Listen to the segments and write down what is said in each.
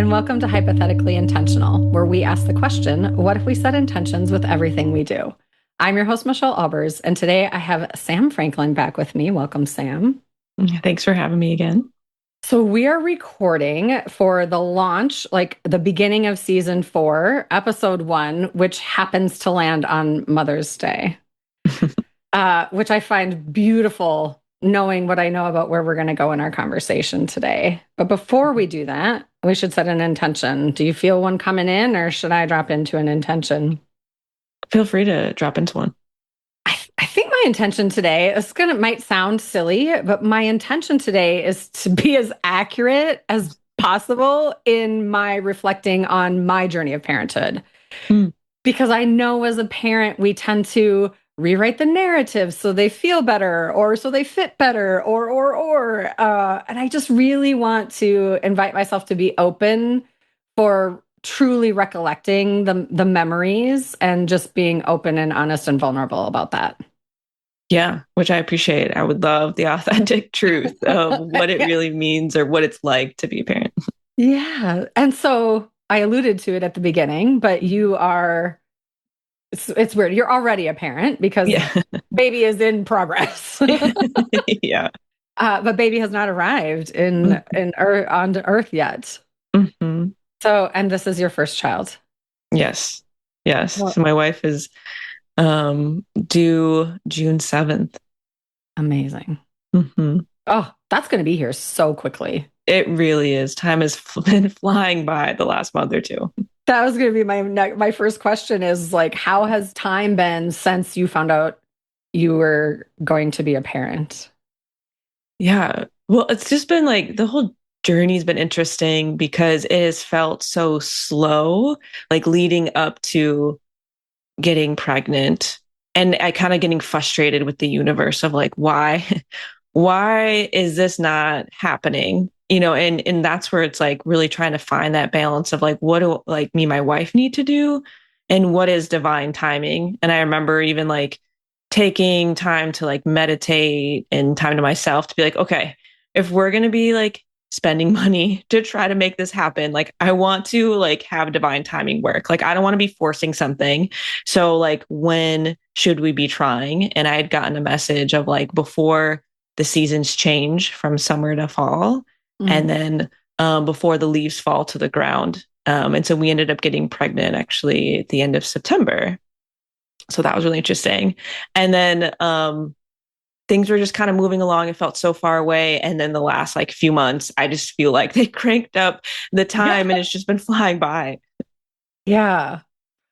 and welcome to Hypothetically Intentional, where we ask the question, what if we set intentions with everything we do? I'm your host, Michelle Albers, and today I have Sam Franklin back with me. Welcome, Sam. Thanks for having me again. So we are recording for the launch, like the beginning of season 4, episode 1, which happens to land on Mother's Day, which I find beautiful knowing what I know about where we're going to go in our conversation today. But before we do that, we should set an intention. Do you feel one coming in, or should I drop into an intention? Feel free to drop into one. I think my intention today is might sound silly, but my intention today is to be as accurate as possible in my reflecting on my journey of parenthood. Mm. Because I know as a parent, we tend to rewrite the narrative so they feel better or so they fit better and I just really want to invite myself to be open for truly recollecting the memories and just being open and honest and vulnerable about that. Yeah, which I appreciate. I would love the authentic truth of what it Yeah. really means or what it's like to be a parent. Yeah. And so I alluded to it at the beginning, but it's weird. You're already a parent because Yeah. baby is in progress. Yeah. But baby has not arrived on Earth yet. Hmm. So, and this is your first child. Yes. Yes. Well, So my wife is due June 7th. amazing. Hmm. Oh, that's going to be here so quickly. It really is. Time has been flying by the last month or two. That was going to be my first question is like, how has time been since you found out you were going to be a parent? Yeah. Well, it's just been like the whole journey's been interesting because it has felt so slow, like leading up to getting pregnant. And I kind of getting frustrated with the universe of like, why, why is this not happening? And that's where it's like really trying to find that balance of like, what do like me and my wife need to do? And what is divine timing? And I remember even like taking time to like meditate and time to myself to be like, okay, if we're going to be like spending money to try to make this happen, like I want to like have divine timing work. Like I don't want to be forcing something. So like when should we be trying? And I had gotten a message of like before the seasons change from summer to fall and Mm. then before the leaves fall to the ground. And so we ended up getting pregnant actually at the end of September. So that was really interesting. And then things were just kind of moving along. It felt so far away. And then the last like few months, I just feel like they cranked up the Yeah. time and it's just been flying by. Yeah.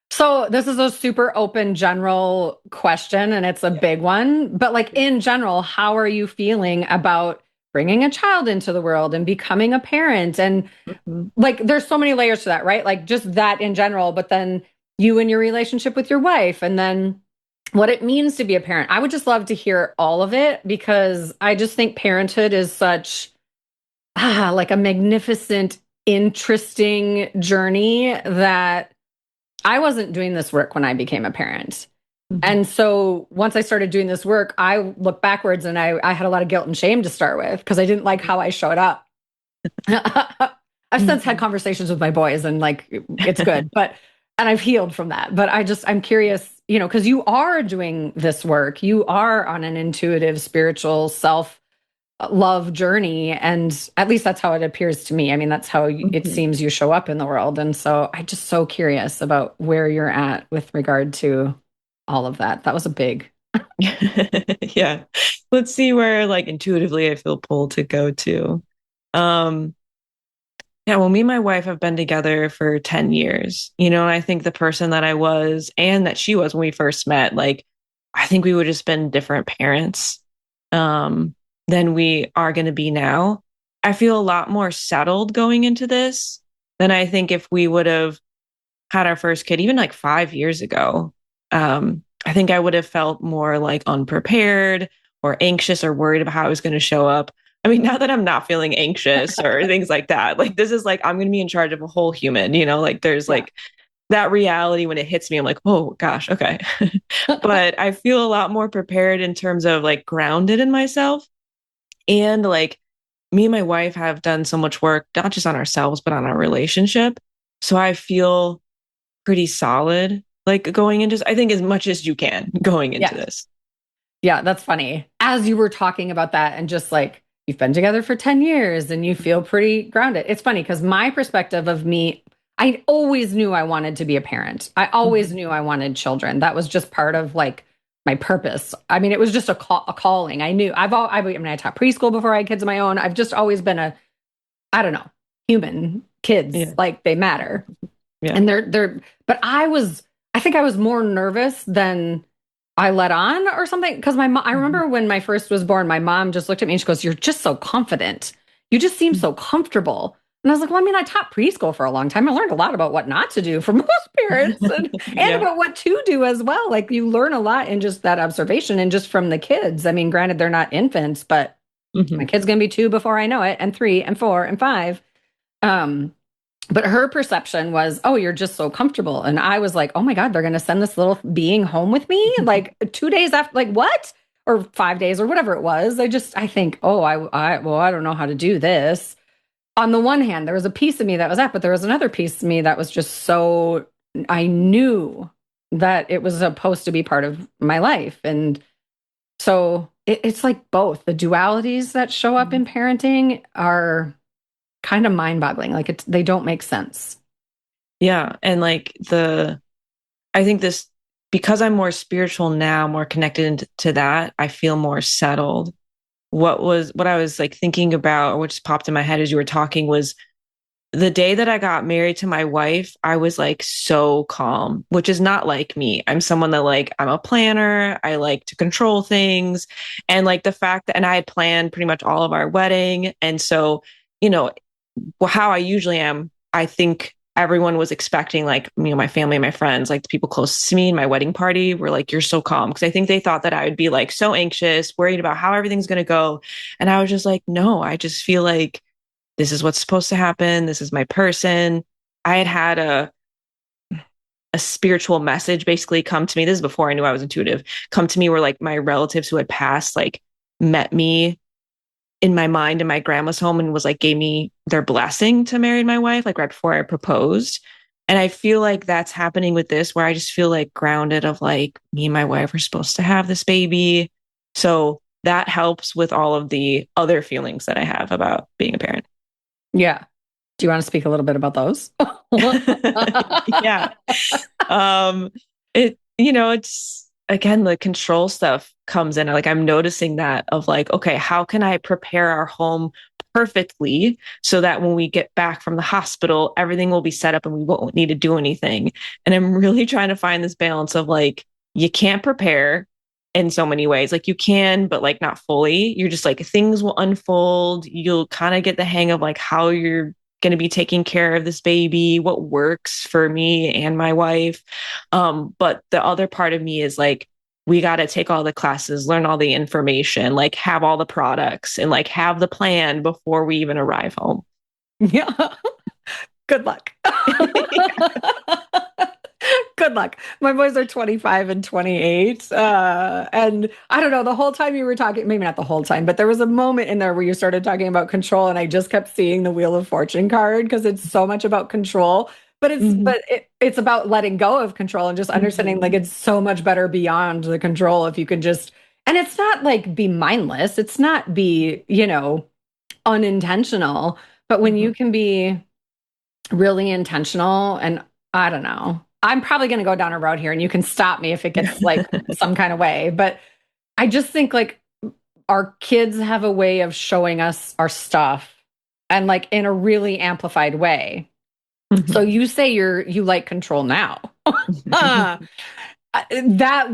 So this is a super open general question and it's a Yeah. big one, but like in general, how are you feeling about bringing a child into the world and becoming a parent? And Mhm. like there's so many layers to that, right? Like just that in general, but then you and your relationship with your wife and then what it means to be a parent. I would just love to hear all of it because I just think parenthood is such like a magnificent, interesting journey that I wasn't doing this work when I became a parent. Mhm. And so once I started doing this work, I look backwards and I had a lot of guilt and shame to start with because I didn't like how I showed up. I've since had Mhm. conversations with my boys and like it's good, and I've healed from that. But I'm curious, because you are doing this work, you are on an intuitive, spiritual self love journey. And at least that's how it appears to me. I mean, that's how it Mhm. seems you show up in the world. And so I'm just so curious about where you're at with regard to all of that. That was a big, Yeah. Let's see where like intuitively I feel pulled to go to. Um, yeah, well, me and my wife have been together for 10 years, and I think the person that I was and that she was when we first met, like, I think we would have just been different parents um, than we are going to be now. I feel a lot more settled going into this than I think if we would have had our first kid, even like 5 years ago. I think I would have felt more like unprepared or anxious or worried about how I was going to show up. I mean, now that I'm not feeling anxious or things like that, like this is like I'm going to be in charge of a whole human, like there's yeah. like that reality when it hits me, I'm like, oh gosh, okay. But I feel a lot more prepared in terms of like grounded in myself and like me and my wife have done so much work, not just on ourselves, but on our relationship. So I feel pretty solid, like going into, I think as much as you can going into Yeah. this. Yeah, that's funny. As you were talking about that and just like you've been together for 10 years and you feel pretty grounded. It's funny because my perspective of me, I always knew I wanted to be a parent. I always Mhm. knew I wanted children. That was just part of like my purpose. I mean, it was just a calling. I knew I mean, I taught preschool before I had kids of my own. I've just always been I don't know, human kids, Yeah. like they matter. Yeah. And but I think I was more nervous than I let on or something. Because my mom, I Mhm. remember when my first was born, my mom just looked at me and she goes, "You're just so confident. You just seem so comfortable." And I was like, "Well, I mean, I taught preschool for a long time. I learned a lot about what not to do for most parents and Yeah. about what to do as well. Like you learn a lot in just that observation and just from the kids. I mean, granted, they're not infants, but my Mhm. kid's going to be 2 before I know it, and 3 and 4 and 5. Um, but her perception was, oh, you're just so comfortable. And I was like, oh my God, they're going to send this little being home with me like 2 days after, like what? Or 5 days or whatever it was. I think, oh, well, I don't know how to do this. On the one hand, there was a piece of me that was that, but there was another piece of me that was just so, I knew that it was supposed to be part of my life. And so it's like both the dualities that show up in parenting are kind of mind boggling. Like they don't make sense. Yeah. And like I think this, because I'm more spiritual now, more connected to that, I feel more settled. What I was like thinking about, or what just popped in my head as you were talking was the day that I got married to my wife, I was like so calm, which is not like me. I'm someone that like, I'm a planner. I like to control things. And like the fact that, and I had planned pretty much all of our wedding. And so, you know, how I usually am, I think everyone was expecting like, my family and my friends, like the people close to me and my wedding party were like, you're so calm. Cause I think they thought that I would be like so anxious, worried about how everything's going to go. And I was just like, no, I just feel like this is what's supposed to happen. This is my person. I had a spiritual message basically come to me. This is before I knew I was intuitive. Come to me where like my relatives who had passed like met me in my mind in my grandma's home and was like gave me their blessing to marry my wife like right before I proposed. And I feel like that's happening with this where I just feel like grounded of like me and my wife are supposed to have this baby. So that helps with all of the other feelings that I have about being a parent. Yeah. Do you want to speak a little bit about those? Yeah. Um, it's again, the control stuff comes in. Like I'm noticing that of like, okay, how can I prepare our home perfectly so that when we get back from the hospital, everything will be set up and we won't need to do anything. And I'm really trying to find this balance of like, you can't prepare in so many ways. Like you can, but like not fully. You're just like things will unfold. You'll kind of get the hang of like how you're going to be taking care of this baby, what works for me and my wife. But the other part of me is like, we got to take all the classes, learn all the information, like have all the products and like have the plan before we even arrive home. Yeah. Good luck. Good luck. My boys are 25 and 28. And I don't know, the whole time you were talking, maybe not the whole time, but there was a moment in there where you started talking about control, and I just kept seeing the Wheel of Fortune card because it's so much about control. But Mm-hmm. it's about letting go of control and just understanding like Mm-hmm. it's so much better beyond the control if you can just, and it's not like be mindless. It's not be, unintentional. But when Mm-hmm. you can be really intentional, and I don't know, I'm probably going to go down a road here and you can stop me if it gets like some kind of way, but I just think like our kids have a way of showing us our stuff and like in a really amplified way. So Mm-hmm. you say you like control now. uh, that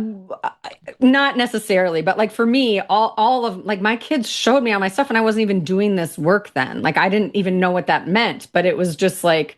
not necessarily, but like for me, all of like my kids showed me all my stuff and I wasn't even doing this work then. Like I didn't even know what that meant, but it was just like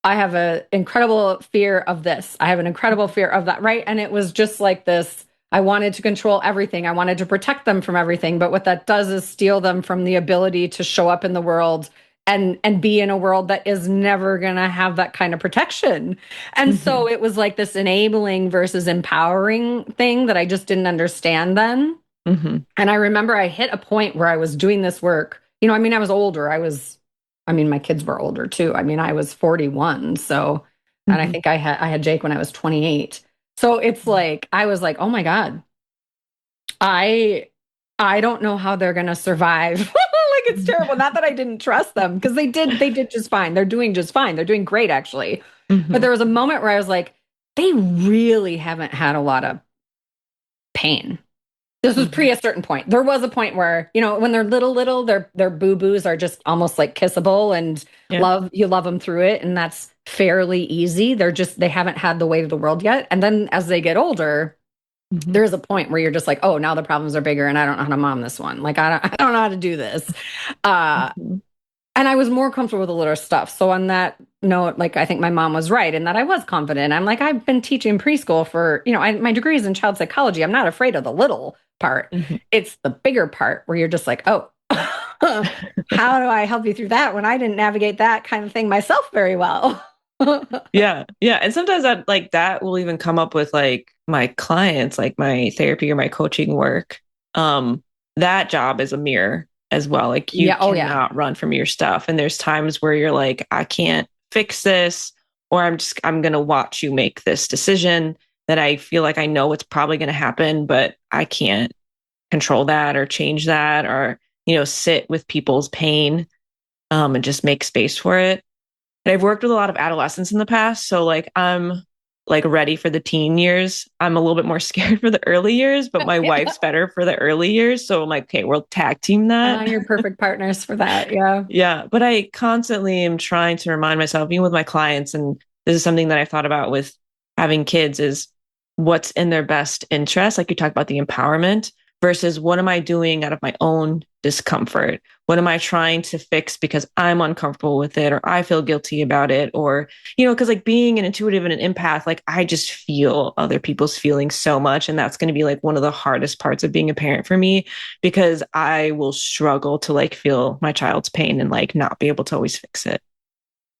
I have an incredible fear of this. I have an incredible fear of that, right? And it was just like this. I wanted to control everything. I wanted to protect them from everything. But what that does is steal them from the ability to show up in the world and be in a world that is never going to have that kind of protection. And Mm-hmm. so it was like this enabling versus empowering thing that I just didn't understand then. Mm-hmm. And I remember I hit a point where I was doing this work I mean, I was older. I mean, my kids were older too. I mean, I was 41. So, and I Mhm. think I had Jake when I was 28. So it's like, I was like, oh my God, I, I don't know how they're going to survive. Like it's terrible. Not that I didn't trust them because they did just fine. They're doing just fine. They're doing great actually. But Mhm. there was a moment where I was like, they really haven't had a lot of pain. This was pre Mhm. a certain point. There was a point where, when they're little, their boo-boos are just almost like kissable and Yeah. you love them through it. And that's fairly easy. They haven't had the weight of the world yet. And then as they get older, Mhm. there's a point where you're just like, oh, now the problems are bigger and I don't know how to mom this one. Like, I don't know how to do this. Uh, Mhm. and I was more comfortable with the little stuff. So on that note, like I think my mom was right in that I was confident. I'm like, I've been teaching preschool for, my degree is in child psychology. I'm not afraid of the little part. Mhm. It's the bigger part where you're just like, oh, how do I help you through that when I didn't navigate that kind of thing myself very well? Yeah. Yeah. And sometimes that will even come up with like my clients, like my therapy or my coaching work. Um, that job is a mirror as well. Like you Yeah. Oh, yeah. cannot run from your stuff. And there's times where you're like, I can't fix this, or I'm gonna watch you make this decision that I feel like I know it's probably gonna happen, but I can't control that or change that or, sit with people's pain and just make space for it. And I've worked with a lot of adolescents in the past. So like I'm like ready for the teen years. I'm a little bit more scared for the early years, but my wife's better for the early years. So I'm like, okay, we'll tag team that. You're perfect partners for that. Yeah. Yeah. But I constantly am trying to remind myself, even with my clients, and this is something that I've thought about with having kids is what's in their best interest. Like you talked about the empowerment versus what am I doing out of my own discomfort? What am I trying to fix because I'm uncomfortable with it or I feel guilty about it? Or, because like being an intuitive and an empath, like I just feel other people's feelings so much. And that's going to be like one of the hardest parts of being a parent for me because I will struggle to like feel my child's pain and like not be able to always fix it.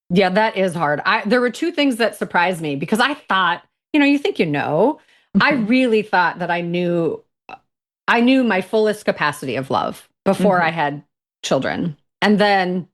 Yeah, that is hard. There were two things that surprised me because I thought, you think I Mhm. really thought that I knew my fullest capacity of love before I Mhm. had children. And then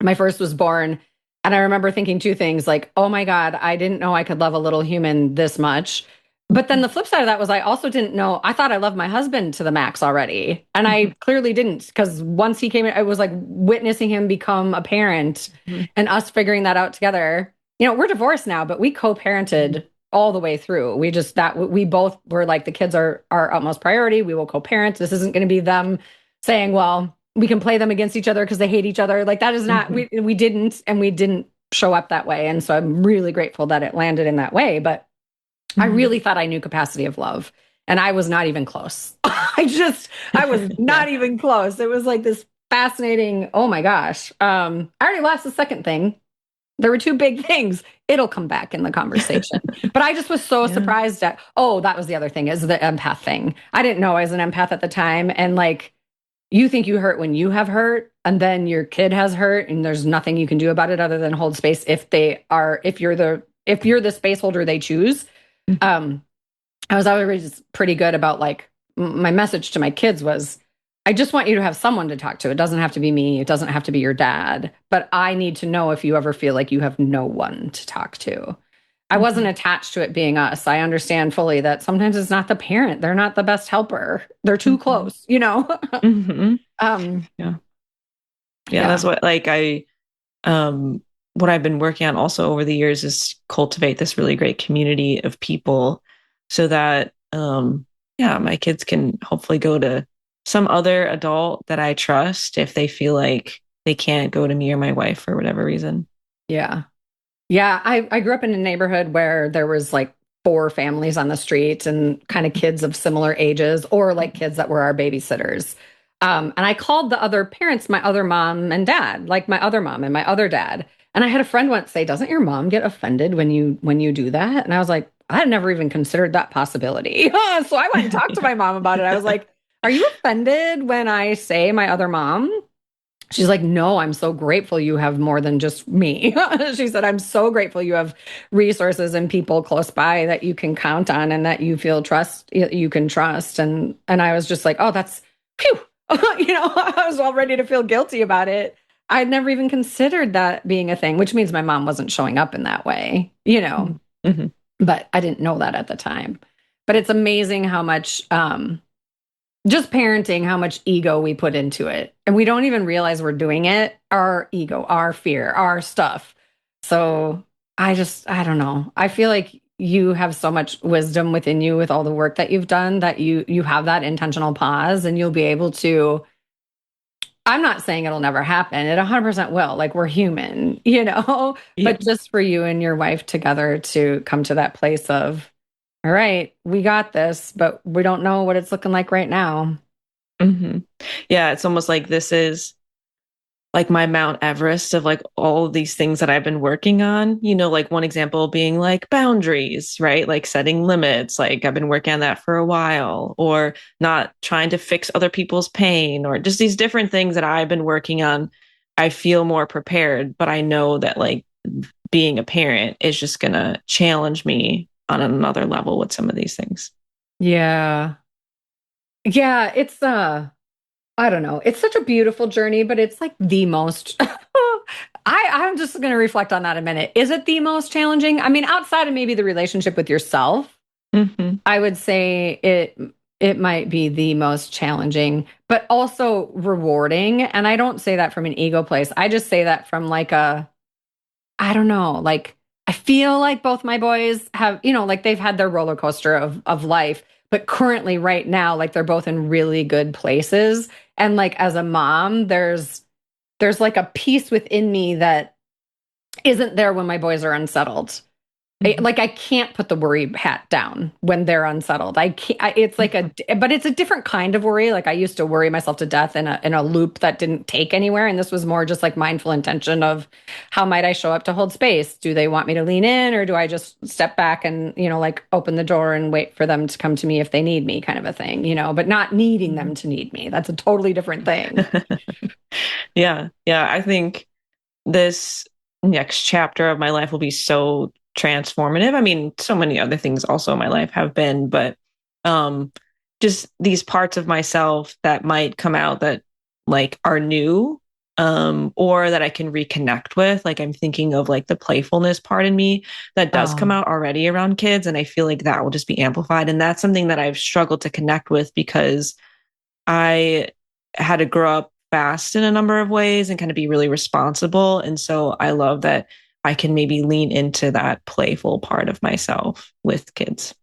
my first was born. And I remember thinking two things like, oh my God, I didn't know I could love a little human this much. But then the flip side of that was I also didn't know, I thought I loved my husband to the max already. And I Mhm. clearly didn't because once he came in, I was like witnessing him become a parent Mhm. and us figuring that out together. We're divorced now, but we co-parented all the way through. We both were like, the kids are our utmost priority. We will co-parent. This isn't going to be them saying, well, we can play them against each other because they hate each other. Like that is not, Mhm. we didn't show up that way. And so I'm really grateful that it landed in that way. But I Mhm. really thought I knew capacity of love. And I was not even close. I was Yeah. not even close. It was like this fascinating, oh my gosh. I already lost the second thing. There were two big things. It'll come back in the conversation. But I just was so Yeah. surprised that was the other thing is the empath thing. I didn't know I was an empath at the time. And like, you think you hurt when you have hurt, and then your kid has hurt, and there's nothing you can do about it other than hold space if you're the space holder they choose. Mhm. Um, I was always pretty good about like my message to my kids was, I just want you to have someone to talk to. It doesn't have to be me. It doesn't have to be your dad, but I need to know if you ever feel like you have no one to talk to. I wasn't Mhm. attached to it being us. I understand fully that sometimes it's not the parent. They're not the best helper. They're too Mhm. close. Mhm. um, Yeah. Yeah. That's yeah. what like um what I've been working on also over the years is cultivate this really great community of people so that yeah, my kids can hopefully go to some other adult that I trust if they feel like they can't go to me or my wife for whatever reason. Yeah. Yeah. I grew up in a neighborhood where there was like four families on the street and kind of kids of similar ages or like kids that were our babysitters. And I called the other parents, my other mom and dad, like my other mom and my other dad. And I had a friend once say, "Doesn't your mom get offended when you do that?" And I was like, I had never even considered that possibility. So I went and talked to my mom about it. I was like, "Are you offended when I say my other mom?" She's like, "No, I'm so grateful you have more than just me." She said, "I'm so grateful you have resources and people close by that you can count on and that you feel you can trust." And I was just like, "Oh, that's phew." I was all ready to feel guilty about it. I'd never even considered that being a thing, which means my mom wasn't showing up in that way, Mm-hmm. but I didn't know that at the time. But it's amazing how much, just parenting, how much ego we put into it. And we don't even realize we're doing it. Our ego, our fear, our stuff. So I don't know. I feel like you have so much wisdom within you with all the work that you've done that you have that intentional pause and you'll be able to. I'm not saying it'll never happen. It 100% will. Like we're human, Yeah. but just for you and your wife together to come to that place of, all right, we got this, but we don't know what it's looking like right now. Hmm. Yeah, it's almost like this is like my Mount Everest of like all of these things that I've been working on. Like one example being like boundaries, right? Like setting limits. Like I've been working on that for a while, or not trying to fix other people's pain, or just these different things that I've been working on. I feel more prepared, but I know that like being a parent is just going to challenge me on another level with some of these things. Yeah. Yeah, it's I don't know. It's such a beautiful journey, but it's like the most I'm just going to reflect on that a minute. Is it the most challenging? I mean, outside of maybe the relationship with yourself, Hmm. I would say it might be the most challenging, but also rewarding. And I don't say that from an ego place. I just say that from like I don't know, like I feel like both my boys have, like they've had their roller coaster of life, but currently right now, like they're both in really good places. And like as a mom, there's like a piece within me that isn't there when my boys are unsettled. Hmm. Like I can't put the worry hat down when they're unsettled. I can't. It's like but it's a different kind of worry. Like I used to worry myself to death in a loop that didn't take anywhere, and this was more just like mindful intention of how might I show up to hold space? Do they want me to lean in, or do I just step back and like open the door and wait for them to come to me if they need me, kind of a thing. But not needing them to need me. That's a totally different thing. Yeah. Yeah. I think this next chapter of my life will be so transformative. I mean, so many other things also in my life have been, but um just these parts of myself that might come out that like are new, or that I can reconnect with. Like I'm thinking of like the playfulness part in me that does come Oh, out already around kids, and I feel like that will just be amplified, and that's something that I've struggled to connect with because I had to grow up fast in a number of ways and kind of be really responsible. And so I love that I can maybe lean into that playful part of myself with kids.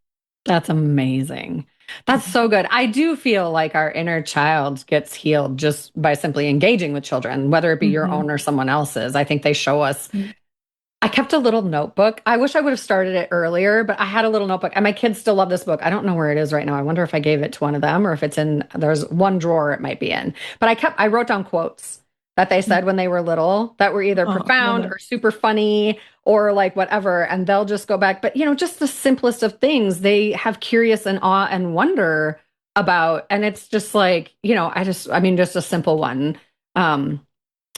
that's amazing. That's so good. I do feel like our inner child gets healed just by simply engaging with children, whether it be your Mm-hmm. own or someone else's. I think they show us. I kept a little notebook. I wish I would have started it earlier, but I had a little notebook and my kids still love this book. I don't know where it is right now. I wonder if I gave it to one of them or if it's there's one drawer it might be in. But I wrote down quotes that they said when they were little that were either Oh, love profound it. or super funny or like whatever. And they'll just go back. But, just the simplest of things they have curious and awe and wonder about. And it's just like, I mean, just a simple one. Um,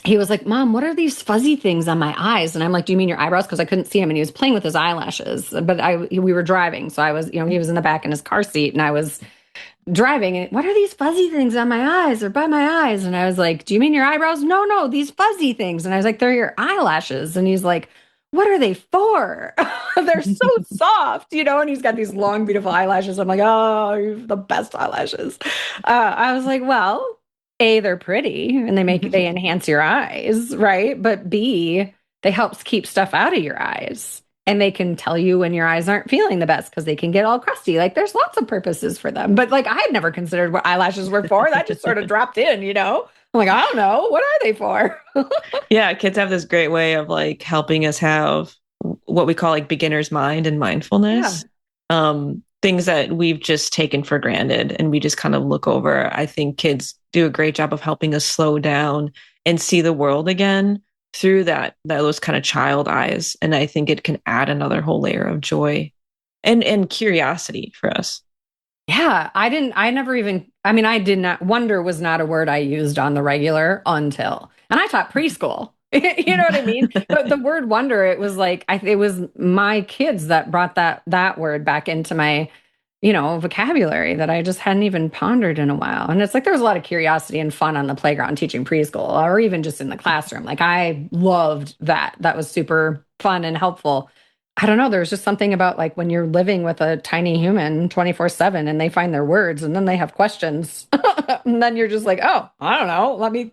he was like, Mom, what are these fuzzy things on my eyes? And I'm like, do you mean your eyebrows? Because I couldn't see him and he was playing with his eyelashes. But we were driving. So I was, he was in the back in his car seat and I was driving. And what are these fuzzy things on my eyes or by my eyes? And I was like, do you mean your eyebrows? No, no, these fuzzy things. And I was like, they're your eyelashes. And he's like, what are they for? They're so soft, and he's got these long, beautiful eyelashes. I'm like, oh, you have the best eyelashes. I was like, well, A, they're pretty and they enhance your eyes, right? But B, they help keep stuff out of your eyes. And they can tell you when your eyes aren't feeling the best because they can get all crusty. Like there's lots of purposes for them. But like I had never considered what eyelashes were for. That just sort of dropped in. I'm like, I don't know. What are they for? Yeah, kids have this great way of like helping us have what we call like beginner's mind and Yeah. mindfulness. Things that we've just taken for granted and we just kind of look over. I think kids do a great job of helping us slow down and see the world again through those kind of child eyes. And I think it can add another whole layer of joy and curiosity for us. Yeah, I never even, I mean, I did not, wonder was not a word I used on the regular until, and I taught preschool. You know what I mean? But the word wonder, it was like, it was my kids that brought that word back into my vocabulary that I just hadn't even pondered in a while. And it's like there was a lot of curiosity and fun on the playground teaching preschool or even just in the classroom. Like I loved that. That was super fun and helpful. I don't know. There's just something about like when you're living with a tiny human 24/7 and they find their words and then they have questions. And then you're just like, oh, I don't know. Let me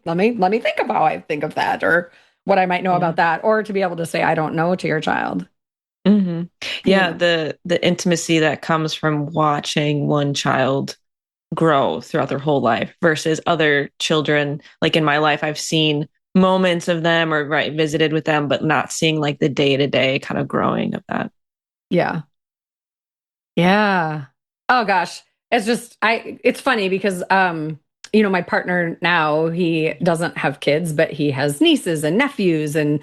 think of how I think of that or what I might know Yeah. about that. Or to be able to say, I don't know to your child. hmm You Yeah, know? the intimacy that comes from watching one child grow throughout their whole life versus other children. Like in my life, I've seen moments of them or right visited with them, but not seeing like the day to day kind of growing of that. Yeah. Yeah. Oh gosh. It's funny because my partner now, he doesn't have kids, but he has nieces and nephews and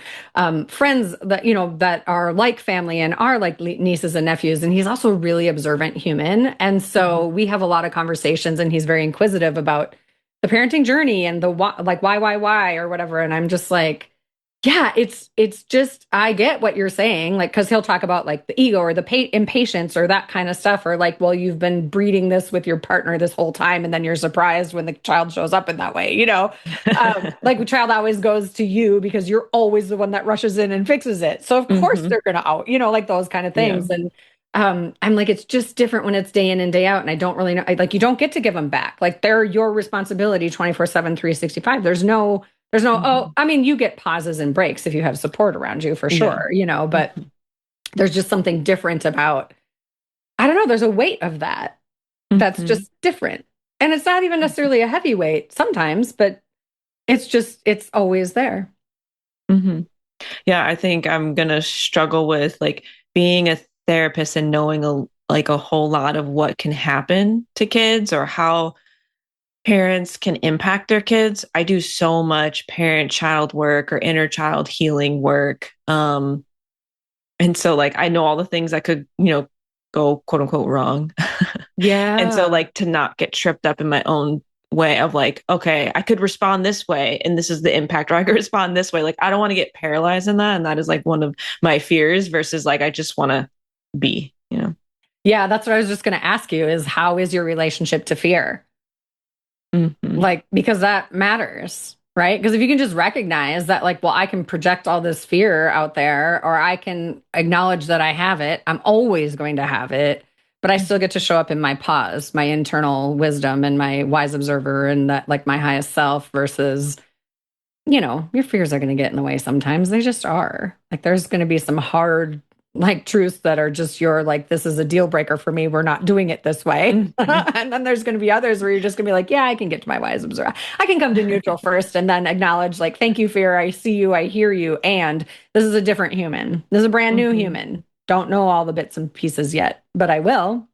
friends that, that are like family and are like nieces and nephews. And he's also a really observant human. And so Mhm. we have a lot of conversations and he's very inquisitive about the parenting journey and the why, like why, or whatever. And I'm just like, yeah, it's just I get what you're saying, like because he'll talk about like the ego or the impatience or that kind of stuff, or like, well, you've been breeding this with your partner this whole time, and then you're surprised when the child shows up in that way, like the child always goes to you because you're always the one that rushes in and fixes it, so of course hmm they're gonna out, like those kind of Yeah. things, and I'm like, it's just different when it's day in and day out, and I don't really know, like you don't get to give them back, like they're your responsibility 24/7, 365. There's no, oh, hmm I mean, you get pauses and breaks if you have support around you for Yeah. sure, but hmm there's just something different about, I don't know, there's a weight of that that's hmm just different. And it's not even necessarily a heavy weight sometimes, but it's always there. hmm Yeah, I think I'm gonna struggle with like being a therapist and knowing a whole lot of what can happen to kids or how parents can impact their kids. I do so much parent-child work or inner child healing work. And so like I know all the things that could, go quote unquote wrong. And so Yeah. like to not get tripped up in my own way of like, okay, I could respond this way and this is the impact, or I could respond this way. Like I don't want to get paralyzed in that. And that is like one of my fears versus like I just want to be. Yeah, that's what I was just going to ask you is how is your relationship to fear? hmm Like, because that matters, right? Because if you can just recognize that, like, well, I can project all this fear out there, or I can acknowledge that I have it, I'm always going to have it, but I still get to show up in my pause, my internal wisdom, and my wise observer, and that, like, my highest self versus, your fears are going to get in the way sometimes. They just are. Like, there's going to be some hard, like, truths that are just your, like, this is a deal breaker for me. We're not doing it this way. hmm And then there's going to be others where you're just going to be like, yeah, I can get to my wise observer. I can come to neutral first and then acknowledge, like, thank you, fear. I see you. I hear you. And this is a different human. This is a brand new hmm human. Don't know all the bits and pieces yet, but I will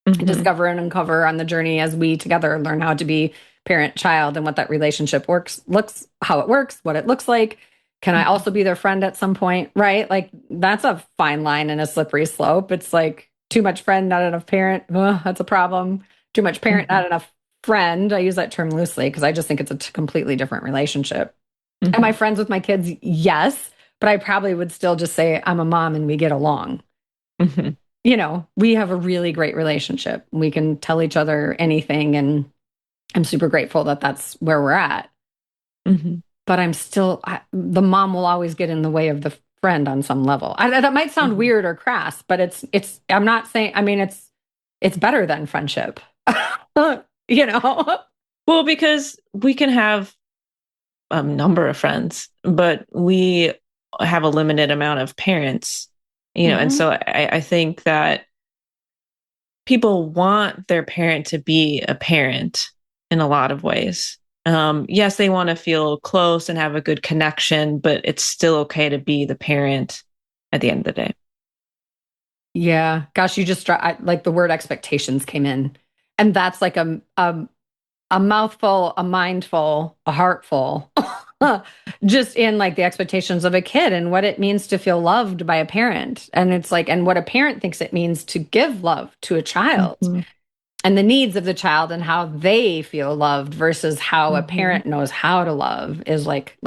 hmm discover and uncover on the journey as we together learn how to be parent child and what that relationship looks how it works, what it looks like. Can I also be their friend at some point, right? Like that's a fine line and a slippery slope. It's like too much friend, not enough parent. That's a problem. Too much parent, hmm not enough friend. I use that term loosely because I just think it's a completely different relationship. Am I hmm friends with my kids? Yes, but I probably would still just say I'm a mom and we get along. hmm We have a really great relationship. We can tell each other anything. And I'm super grateful that that's where we're at. hmm But the mom will always get in the way of the friend on some level. That might sound hmm weird or crass, but I'm not saying, I mean, it's better than friendship, you know? Well, because we can have a number of friends, but we have a limited amount of parents. And Mhm. so I think that people want their parent to be a parent in a lot of ways. Yes, they want to feel close and have a good connection, but it's still okay to be the parent at the end of the day. Yeah. Gosh, like the word expectations came in. And that's like a mouthful, a mindful, a heartful, just in like the expectations of a kid and what it means to feel loved by a parent. And it's like, and what a parent thinks it means to give love to a child hmm and the needs of the child and how they feel loved versus how a hmm parent knows how to love is like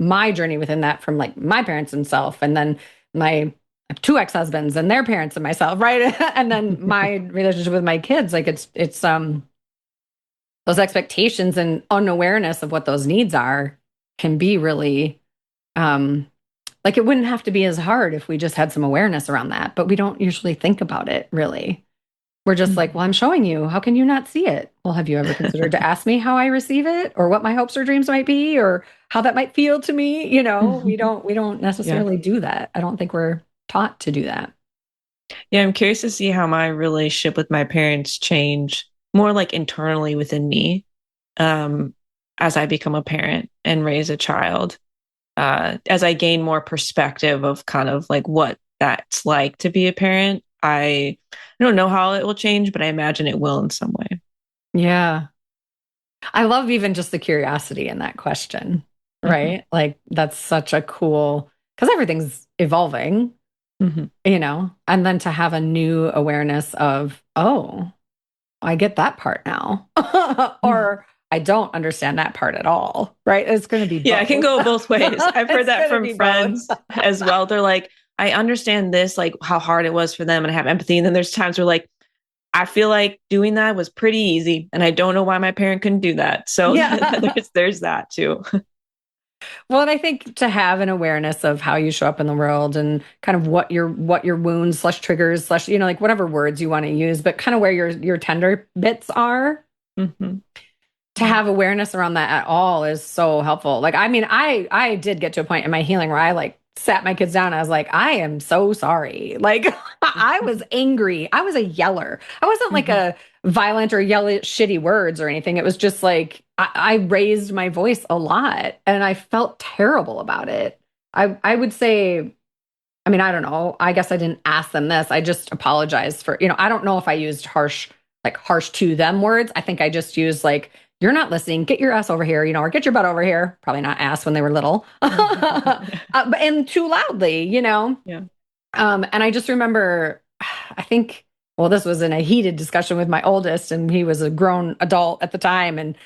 my journey within that from like my parents and self. And then my, two ex-husbands and their parents and myself, right? And then my relationship with my kids, like it's those expectations and unawareness of what those needs are can be really um like it wouldn't have to be as hard if we just had some awareness around that, but we don't usually think about it really. We're just like, well, I'm showing you. How can you not see it? Well, have you ever considered to ask me how I receive it or what my hopes or dreams might be or how that might feel to me? We don't Yeah. necessarily do that. I don't think we're taught to do that. Yeah, I'm curious to see how my relationship with my parents change more like internally within me um, as I become a parent and raise a child. As I gain more perspective of kind of like what that's like to be a parent, I don't know how it will change, but I imagine it will in some way. Yeah. I love even just the curiosity in that question, Hmm. right? Like that's such a cool, because everything's evolving, Hmm. and then to have a new awareness of, oh, I get that part now, or I don't understand that part at all, right? It's going to be Yeah, it can both. go both ways. I've heard It's that going to from be both. friends as well. They're like, I understand this, like how hard it was for them, and I have empathy. And then there's times where like I feel like doing that was pretty easy, and I don't know why my parent couldn't do that. So Yeah. there's that too. Well, and I think to have an awareness of how you show up in the world and kind of what your wounds slash triggers slash like whatever words you want to use, but kind of where your tender bits are, Hmm. to have awareness around that at all is so helpful. Like, I mean, I did get to a point in my healing where I like sat my kids down. And I was like, I am so sorry. Like, I was angry. I was a yeller. I wasn't like Hmm. a violent or yell at shitty words or anything. It was just like I raised my voice a lot, and I felt terrible about it. I would say. I mean, I don't know. I guess I didn't ask them this. I just apologized for, I don't know if I used harsh to them words. I think I just used like, you're not listening, get your ass over here, or get your butt over here. Probably not ass when they were little, but and too loudly, Yeah. And I just remember, I think, well, this was in a heated discussion with my oldest, and he was a grown adult at the time. And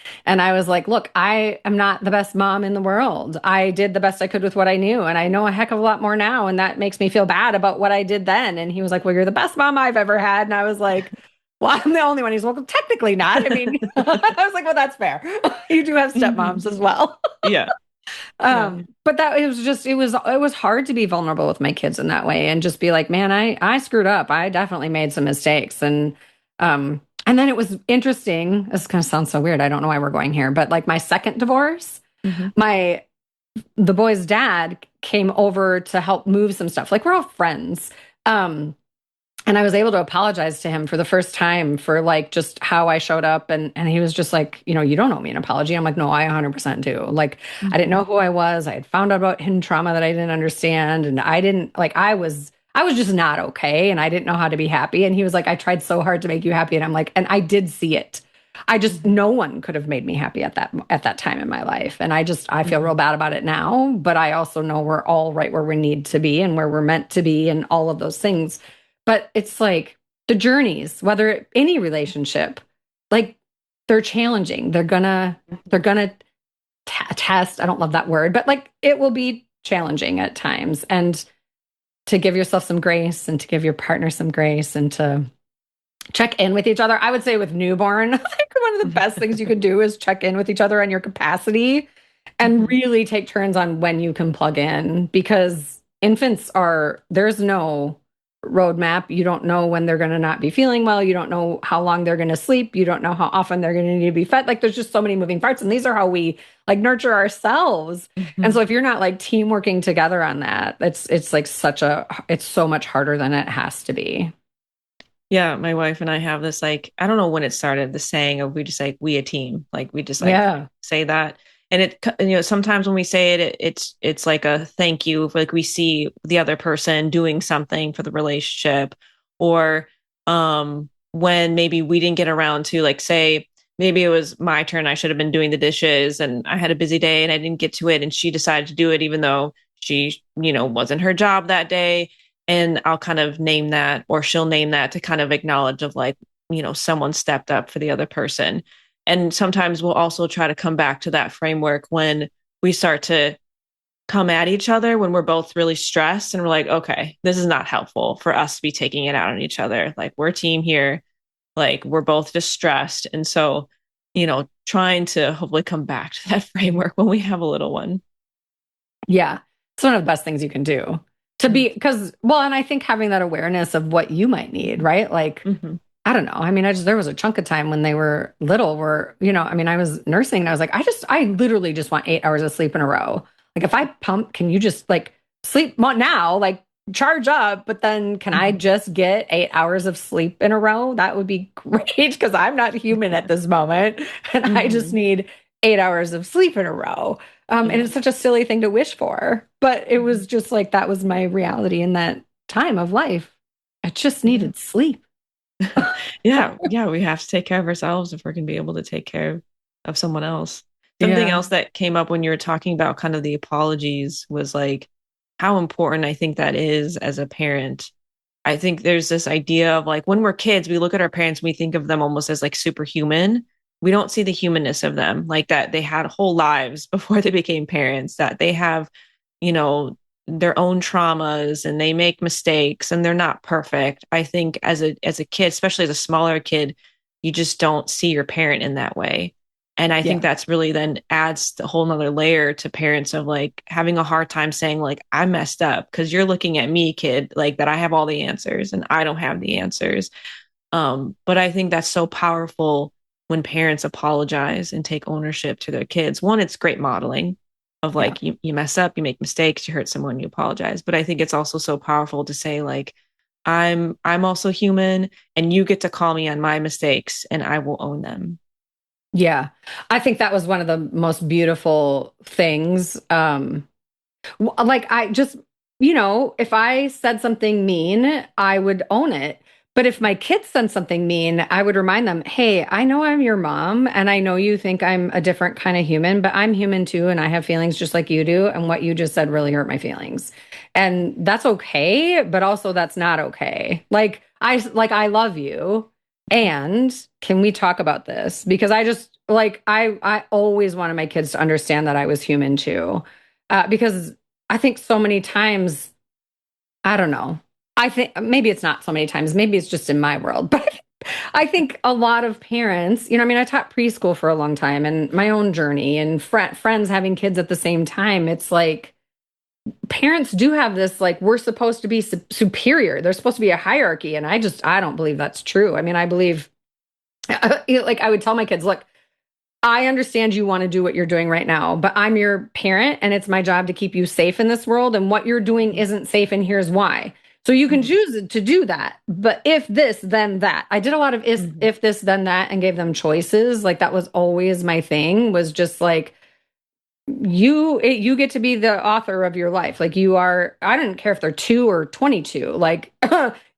I was like, look, I am not the best mom in the world. I did the best I could with what I knew, and I know a heck of a lot more now, and that makes me feel bad about what I did then. And he was like, well, you're the best mom I've ever had. And I was like, well, I'm the only one. He's like, well, technically not. I mean, I was like, well, that's fair. You do have Hmm. stepmoms as well. Yeah. Yeah. But that it was hard to be vulnerable with my kids in that way and just be like, man, I screwed up. I definitely made some mistakes. And then it was interesting. This is gonna sound so weird. I don't know why we're going here, but like my second divorce, Hmm. my the boy's dad came over to help move some stuff. Like we're all friends. Um, and I was able to apologize to him for the first time for like just how I showed up. And he was just like, you don't owe me an apology. I'm like, no, I 100% do. Like, I didn't Hmm. know who I was. I had found out about hidden trauma that I didn't understand. And I didn't like, I was just not okay. And I didn't know how to be happy. And he was like, I tried so hard to make you happy. And I'm like, and I did see it. I just, Hmm. no one could have made me happy at that time in my life. And I feel real Hmm. bad about it now, but I also know we're all right where we need to be and where we're meant to be and all of those things. But it's like, the journeys, whether any relationship, like they're challenging. They're gonna test. I don't love that word, but like it will be challenging at times. And to give yourself some grace and to give your partner some grace and to check in with each other. I would say with newborn, like one of the best things you could do is check in with each other on your capacity and Hmm. really take turns on when you can plug in because there's no roadmap. You don't know when they're going to not be feeling well. You don't know how long they're going to sleep. You don't know how often they're going to need to be fed. Like there's just so many moving parts. And these are how we like nurture ourselves. And Hmm. so if you're not like team working together on that, it's like it's so much harder than it has to be. Yeah, my wife and I have this like I don't know when it started, the saying of we just like we a team. Like we just like Yeah. say that. And sometimes when we say it, it's like a thank you for like we see the other person doing something for the relationship or when maybe we didn't get around to like say maybe it was my turn, I should have been doing the dishes and I had a busy day and I didn't get to it and she decided to do it even though she, wasn't her job that day, and I'll kind of name that or she'll name that to kind of acknowledge of like someone stepped up for the other person. And sometimes we'll also try to come back to that framework when we start to come at each other when we're both really stressed and we're like, okay, this is not helpful for us to be taking it out on each other. Like we're a team here. Like we're both distressed. And so, trying to hopefully come back to that framework when we have a little one. Yeah. It's one of the best things you can do to be, because, well, and I think having that awareness of what you might need, right? Like, Mm-hmm. I don't know. I mean, there was a chunk of time when they were little where, I mean, I was nursing and I was like, I literally just want 8 hours of sleep in a row. Like, if I pump, can you just like sleep now, like charge up, but then can I Mm-hmm. just get 8 hours of sleep in a row? That would be great because I'm not human at this moment and I just Mm-hmm. need 8 hours of sleep in a row. And Yeah. it's such a silly thing to wish for, but it Mm-hmm. was just like that was my reality in that time of life. I just Yeah. needed sleep. Yeah. Yeah. We have to take care of ourselves if we're going to be able to take care of someone else. Something Yeah. else that came up when you were talking about kind of the apologies was like how important I think that is as a parent. I think there's this idea of like when we're kids, we look at our parents, we think of them almost as like superhuman. We don't see the humanness of them, like that they had whole lives before they became parents, that they have, you know, their own traumas and they make mistakes and they're not perfect. I think as a kid, especially as a smaller kid, you just don't see your parent in that way. And I think Yeah. that's really then adds a whole nother layer to parents of like having a hard time saying like I messed up because you're looking at me, kid, like that I have all the answers and I don't have the answers. But I think that's so powerful when parents apologize and take ownership to their kids. One, it's great modeling of Yeah. like you mess up, you make mistakes, you hurt someone, you apologize. But I think it's also so powerful to say like I'm also human and you get to call me on my mistakes and I will own them. Yeah. I think that was one of the most beautiful things. Like I just, if I said something mean, I would own it. But if my kids said something mean, I would remind them, hey, I know I'm your mom and I know you think I'm a different kind of human, but I'm human too and I have feelings just like you do. And what you just said really hurt my feelings. And that's okay, but also that's not okay. Like I love you. And can we talk about this? Because I just like I always wanted my kids to understand that I was human too. Because I think so many times, I don't know. I think maybe it's not so many times, maybe it's just in my world, but I think a lot of parents, I mean, I taught preschool for a long time and my own journey and friends having kids at the same time. It's like parents do have this, like, we're supposed to be superior. There's supposed to be a hierarchy. And I don't believe that's true. I mean, I believe, like, I would tell my kids, look, I understand you want to do what you're doing right now, but I'm your parent and it's my job to keep you safe in this world. And what you're doing isn't safe. And here's why. So you can Mm-hmm. choose to do that. But if this, then that. I did a lot of Mm-hmm. if this, then that, and gave them choices. Like that was always my thing, was just like, you get to be the author of your life. Like you are, I didn't care if they're 2 or 22. Like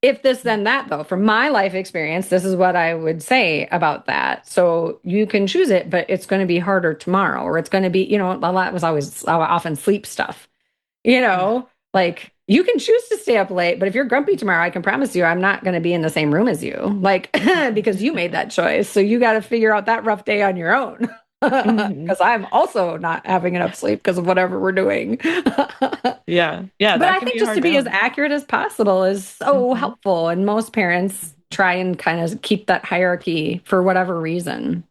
if this then that, though, from my life experience, this is what I would say about that. So you can choose it, but it's going to be harder tomorrow, or it's going to be, a lot was always often sleep stuff, Yeah. like you can choose to stay up late, but if you're grumpy tomorrow, I can promise you I'm not going to be in the same room as you, like, because you made that choice. So you got to figure out that rough day on your own. Mm-hmm. Because I'm also not having enough sleep because of whatever we're doing. But Yeah. Yeah. That I can think be a just to hard be as balance. accurate as possible is so Mm-hmm. helpful. And most parents try and kind of keep that hierarchy for whatever reason.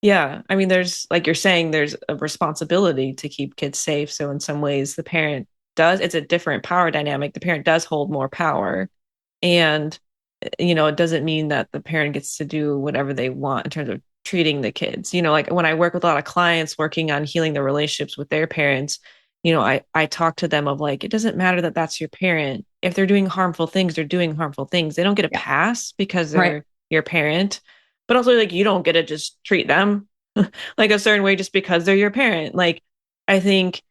Yeah. I mean, there's, like you're saying, there's a responsibility to keep kids safe. So, in some ways, the parent does, it's a different power dynamic. The parent does hold more power. And, it doesn't mean that the parent gets to do whatever they want in terms of treating the kids. Like when I work with a lot of clients working on healing their relationships with their parents, I talk to them of like, it doesn't matter that that's your parent. If they're doing harmful things, they're doing harmful things. They don't get a Yeah. pass because Right. they're your parent, but also like you don't get to just treat them like a certain way just because they're your parent. Like I think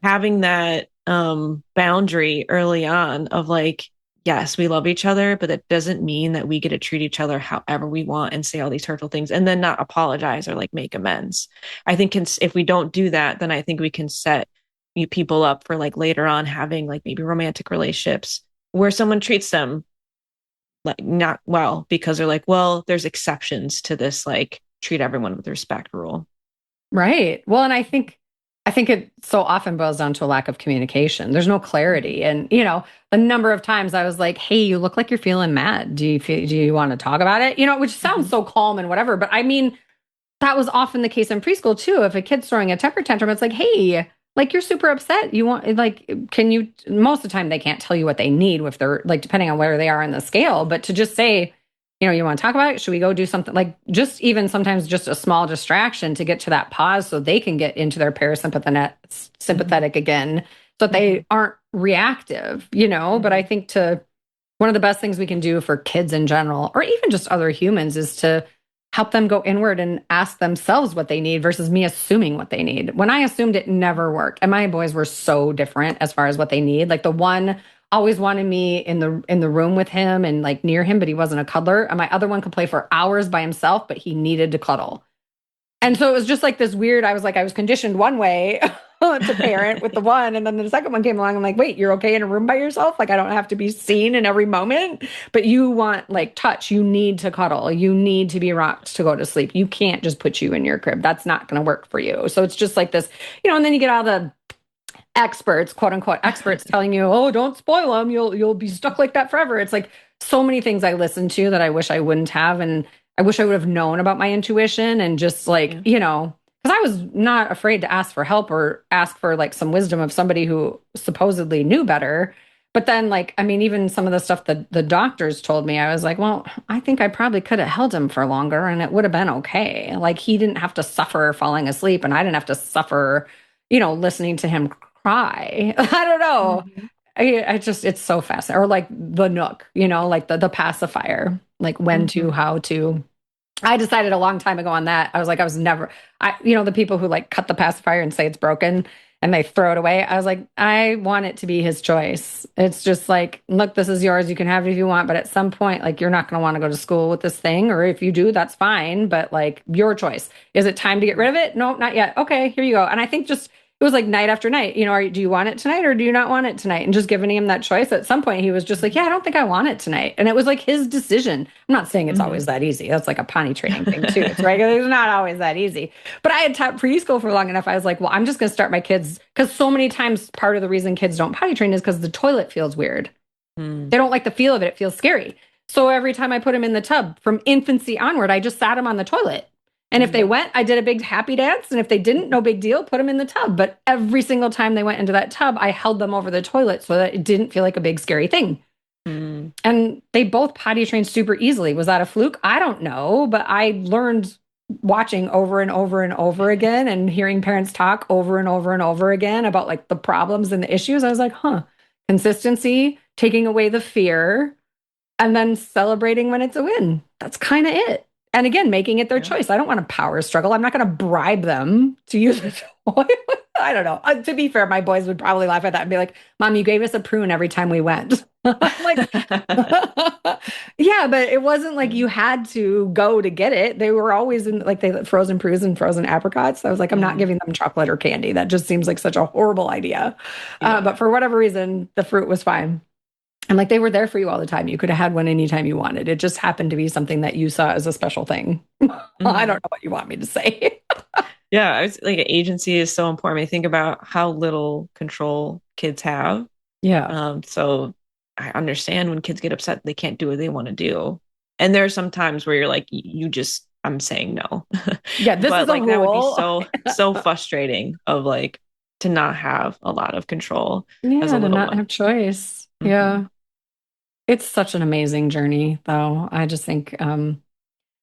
having that boundary early on of like, yes, we love each other, but that doesn't mean that we get to treat each other however we want and say all these hurtful things and then not apologize or like make amends. I think if we don't do that, then I think we can set you people up for like later on having like maybe romantic relationships where someone treats them like not well because they're like, well, there's exceptions to this like treat everyone with respect rule. Right. Well, and I think I think it so often boils down to a lack of communication. There's no clarity. And, the number of times I was like, hey, you look like you're feeling mad. Do you want to talk about it? Which sounds Mhm. so calm and whatever. But I mean, that was often the case in preschool too. If a kid's throwing a temper tantrum, it's like, hey, like you're super upset. You want, like, can you, most of the time they can't tell you what they need if they're like, depending on where they are in the scale, but to just say, you want to talk about it? Should we go do something like just even sometimes just a small distraction to get to that pause so they can get into their Mhm. sympathetic again so that they Mhm. aren't reactive, but I Mhm. think one of the best things we can do for kids in general, or even just other humans, is to help them go inward and ask themselves what they need versus me assuming what they need. When I assumed, it never worked. And my boys were so different as far as what they need. Like the one always wanted me in the room with him and like near him, but he wasn't a cuddler. And my other one could play for hours by himself, but he needed to cuddle. And so it was just like this weird, I was conditioned one way to parent with the one. And then the second one came along. I'm like, wait, you're okay in a room by yourself? Like, I don't have to be seen in every moment, but you want like touch. You need to cuddle. You need to be rocked to go to sleep. You can't just put you in your crib. That's not going to work for you. So it's just like this, and then you get all the experts, quote unquote experts telling you, oh, don't spoil them. You'll be stuck like that forever. It's like so many things I listen to that I wish I wouldn't have. And I wish I would have known about my intuition and just like, Yeah. because I was not afraid to ask for help or ask for like some wisdom of somebody who supposedly knew better. But then, like, I mean, even some of the stuff that the doctors told me, I was like, well, I think I probably could have held him for longer and it would have been okay. Like, he didn't have to suffer falling asleep and I didn't have to suffer, listening to him cry. I don't know. Mhm. I just, it's so fascinating. Or like the Nook, like the pacifier, like when to, Mhm. how to. I decided a long time ago on that. I was like, I was never, the people who like cut the pacifier and say it's broken and they throw it away. I was like, I want it to be his choice. It's just like, look, this is yours. You can have it if you want. But at some point, like, you're not going to want to go to school with this thing. Or if you do, that's fine. But like, your choice. Is it time to get rid of it? No, not yet. Okay, here you go. And I think just, it was like night after night, do you want it tonight or do you not want it tonight? And just giving him that choice. At some point, he was just like, yeah, I don't think I want it tonight. And it was like his decision. I'm not saying it's always Mhm. that easy. That's like a potty training thing too. It's right. It's not always that easy. But I had taught preschool for long enough. I was like, well, I'm just going to start my kids because so many times part of the reason kids don't potty train is because the toilet feels weird. Mm. They don't like the feel of it. It feels scary. So every time I put him in the tub from infancy onward, I just sat him on the toilet. And if they Mhm. went, I did a big happy dance. And if they didn't, no big deal, put them in the tub. But every single time they went into that tub, I held them over the toilet so that it didn't feel like a big scary thing. Mm. And they both potty trained super easily. Was that a fluke? I don't know. But I learned watching over and over and over again and hearing parents talk over and over and over again about like the problems and the issues. I was like, huh, consistency, taking away the fear, and then celebrating when it's a win. That's kind of it. And again, making it their Yeah. choice. I don't want a power struggle. I'm not going to bribe them to use the toy. I don't know. To be fair, my boys would probably laugh at that and be like, Mom, you gave us a prune every time we went. I'm like, yeah, but it wasn't like you had to go to get it. They were always in like they frozen prunes and frozen apricots. I was like, I'm not Mhm. giving them chocolate or candy. That just seems like such a horrible idea. Yeah. But for whatever reason, the fruit was fine. And like they were there for you all the time. You could have had one anytime you wanted. It just happened to be something that you saw as a special thing. I don't Mhm. know what you want me to say. Yeah, I was like agency is so important. I think about how little control kids have. Yeah. So I understand when kids get upset, they can't do what they want to do. And there are some times where you're like, you just, I'm saying no. Yeah, this is But a like that would be rule. so frustrating of like to not have a lot of control as a Yeah, to little not one. have choice. Hmm. Yeah. It's such an amazing journey, though. I just think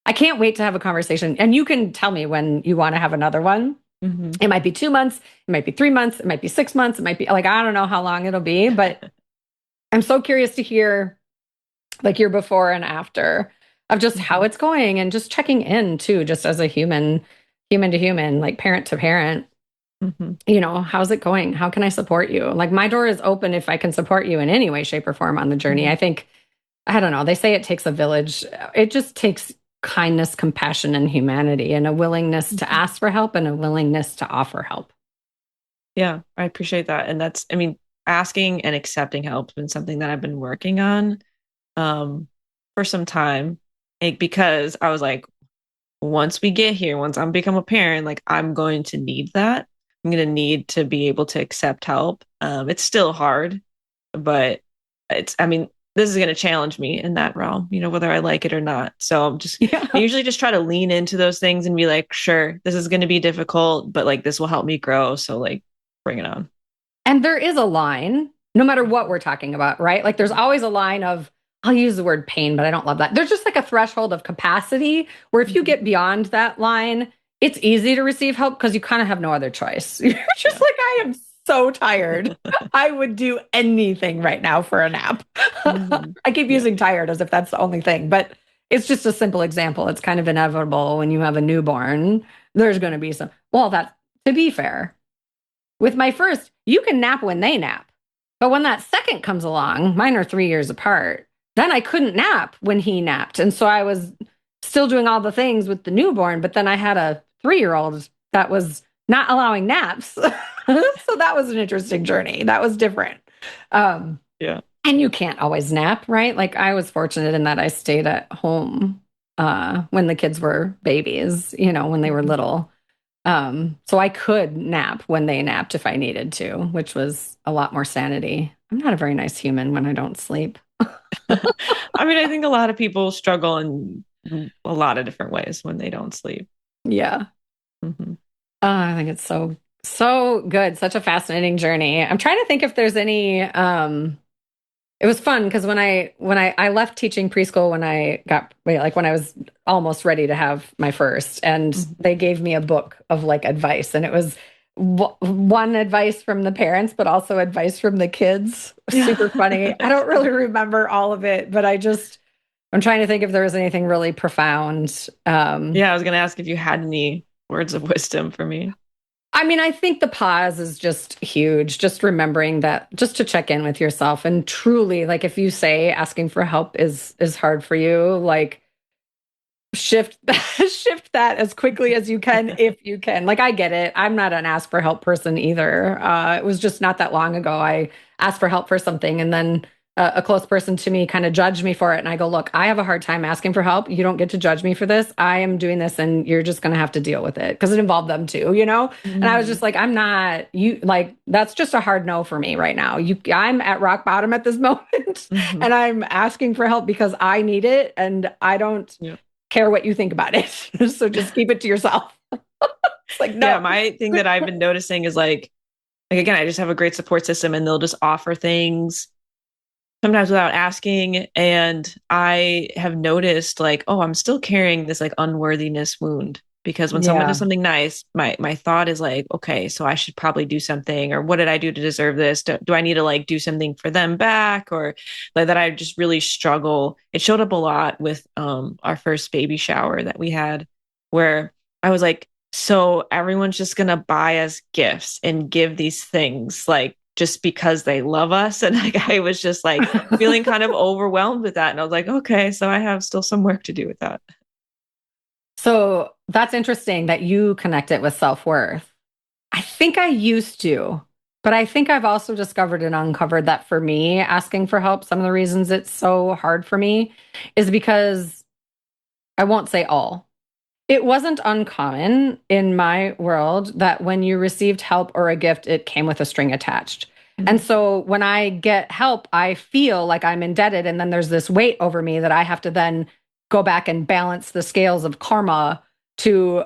I can't wait to have a conversation. And you can tell me when you want to have another one. Hmm. It might be 2 months, it might be 3 months, it might be 6 months, it might be like I don't know how long it'll be, but I'm so curious to hear like your before and after of just how Hmm. it's going and just checking in too, just as a human to human, like parent to parent. Hmm. How's it going? How can I support you? Like my door is open if I can support you in any way, shape, or form on the journey. Hmm. I think, I don't know, they say it takes a village. It just takes kindness, compassion, and humanity, and a willingness to Hmm. ask for help and a willingness to offer help. Yeah, I appreciate that. And that's, I mean, asking and accepting help has been something that I've been working on um, for some time. Because I was like, once we get here, once I'm become a parent, like I'm going to need that. I'm going to need to be able to accept help. It's still hard, but I mean, this is going to challenge me in that realm, whether I like it or not. So I Yeah. usually just try to lean into those things and be like, sure, this is going to be difficult, but like this will help me grow. So like, bring it on. And there is a line, no matter what we're talking about, right? Like there's always a line of, I'll use the word pain, but I don't love that. There's just like a threshold of capacity where if you Mhm. get beyond that line, it's easy to receive help because you kind of have no other choice. You're just Yeah. like, I am so tired. I would do anything right now for a nap. Hmm. I keep Yeah. using tired as if that's the only thing, but it's just a simple example. It's kind of inevitable when you have a newborn. There's going to be some, well, that to be fair, with my first, you can nap when they nap. But when that second comes along, mine are 3 years apart, then I couldn't nap when he napped. And so I was still doing all the things with the newborn, but then I had a 3-year-old that was not allowing naps. So that was an interesting journey. That was different. Um, Yeah. and you can't always nap, right? Like I was fortunate in that I stayed at home when the kids were babies, when they were Mhm. little. So I could nap when they napped if I needed to, which was a lot more sanity. I'm not a very nice human when I don't sleep. I mean, I think a lot of people struggle in a lot of different ways when they don't sleep. Yeah. Hmm. I think it's so, so good. Such a fascinating journey. I'm trying to think if there's any, it was fun because when I left teaching preschool when I got like when I was almost ready to have my first, and Hmm. they gave me a book of like advice, and it was one advice from the parents, but also advice from the kids. Super funny. I don't really remember all of it, but I'm trying to think if there was anything really profound. Yeah, I was going to ask if you had any words of wisdom for me. I mean, I think the pause is just huge. Just remembering that, just to check in with yourself and truly, like if you say asking for help is hard for you, like shift shift that as quickly as you can if you can. Like I get it. I'm not an ask for help person either. It was just not that long ago I asked for help for something, and then a close person to me kind of judged me for it, and I go, look, I have a hard time asking for help. You don't get to judge me for this. I am doing this and you're just going to have to deal with it because it involved them too. And I was just Hmm. like, I'm not you, like that's just a hard no for me right now. I'm at rock bottom at this moment Hmm. and I'm asking for help because I need it and I don't Yeah. care what you think about it. So just keep it to yourself. It's like, Yeah, no. my thing that I've been noticing is like again, I just have a great support system and they'll just offer things sometimes without asking. And I have noticed like, oh, I'm still carrying this like unworthiness wound because when someone does Yeah. something nice, my thought is like, okay, so I should probably do something, or what did I do to deserve this? Do I need to like do something for them back? Or like that I just really struggle. It showed up a lot with our first baby shower that we had where I was like, so everyone's just gonna buy us gifts and give these things like just because they love us. And like I was just like feeling kind of overwhelmed with that. And I was like, okay, so I have still some work to do with that. So that's interesting that you connect it with self-worth. I think I used to, but I think I've also discovered and uncovered that for me, asking for help, some of the reasons it's so hard for me is because I won't say all. It wasn't uncommon in my world that when you received help or a gift, it came with a string attached. And Mhm. so when I get help, I feel like I'm indebted. And then there's this weight over me that I have to then go back and balance the scales of karma to.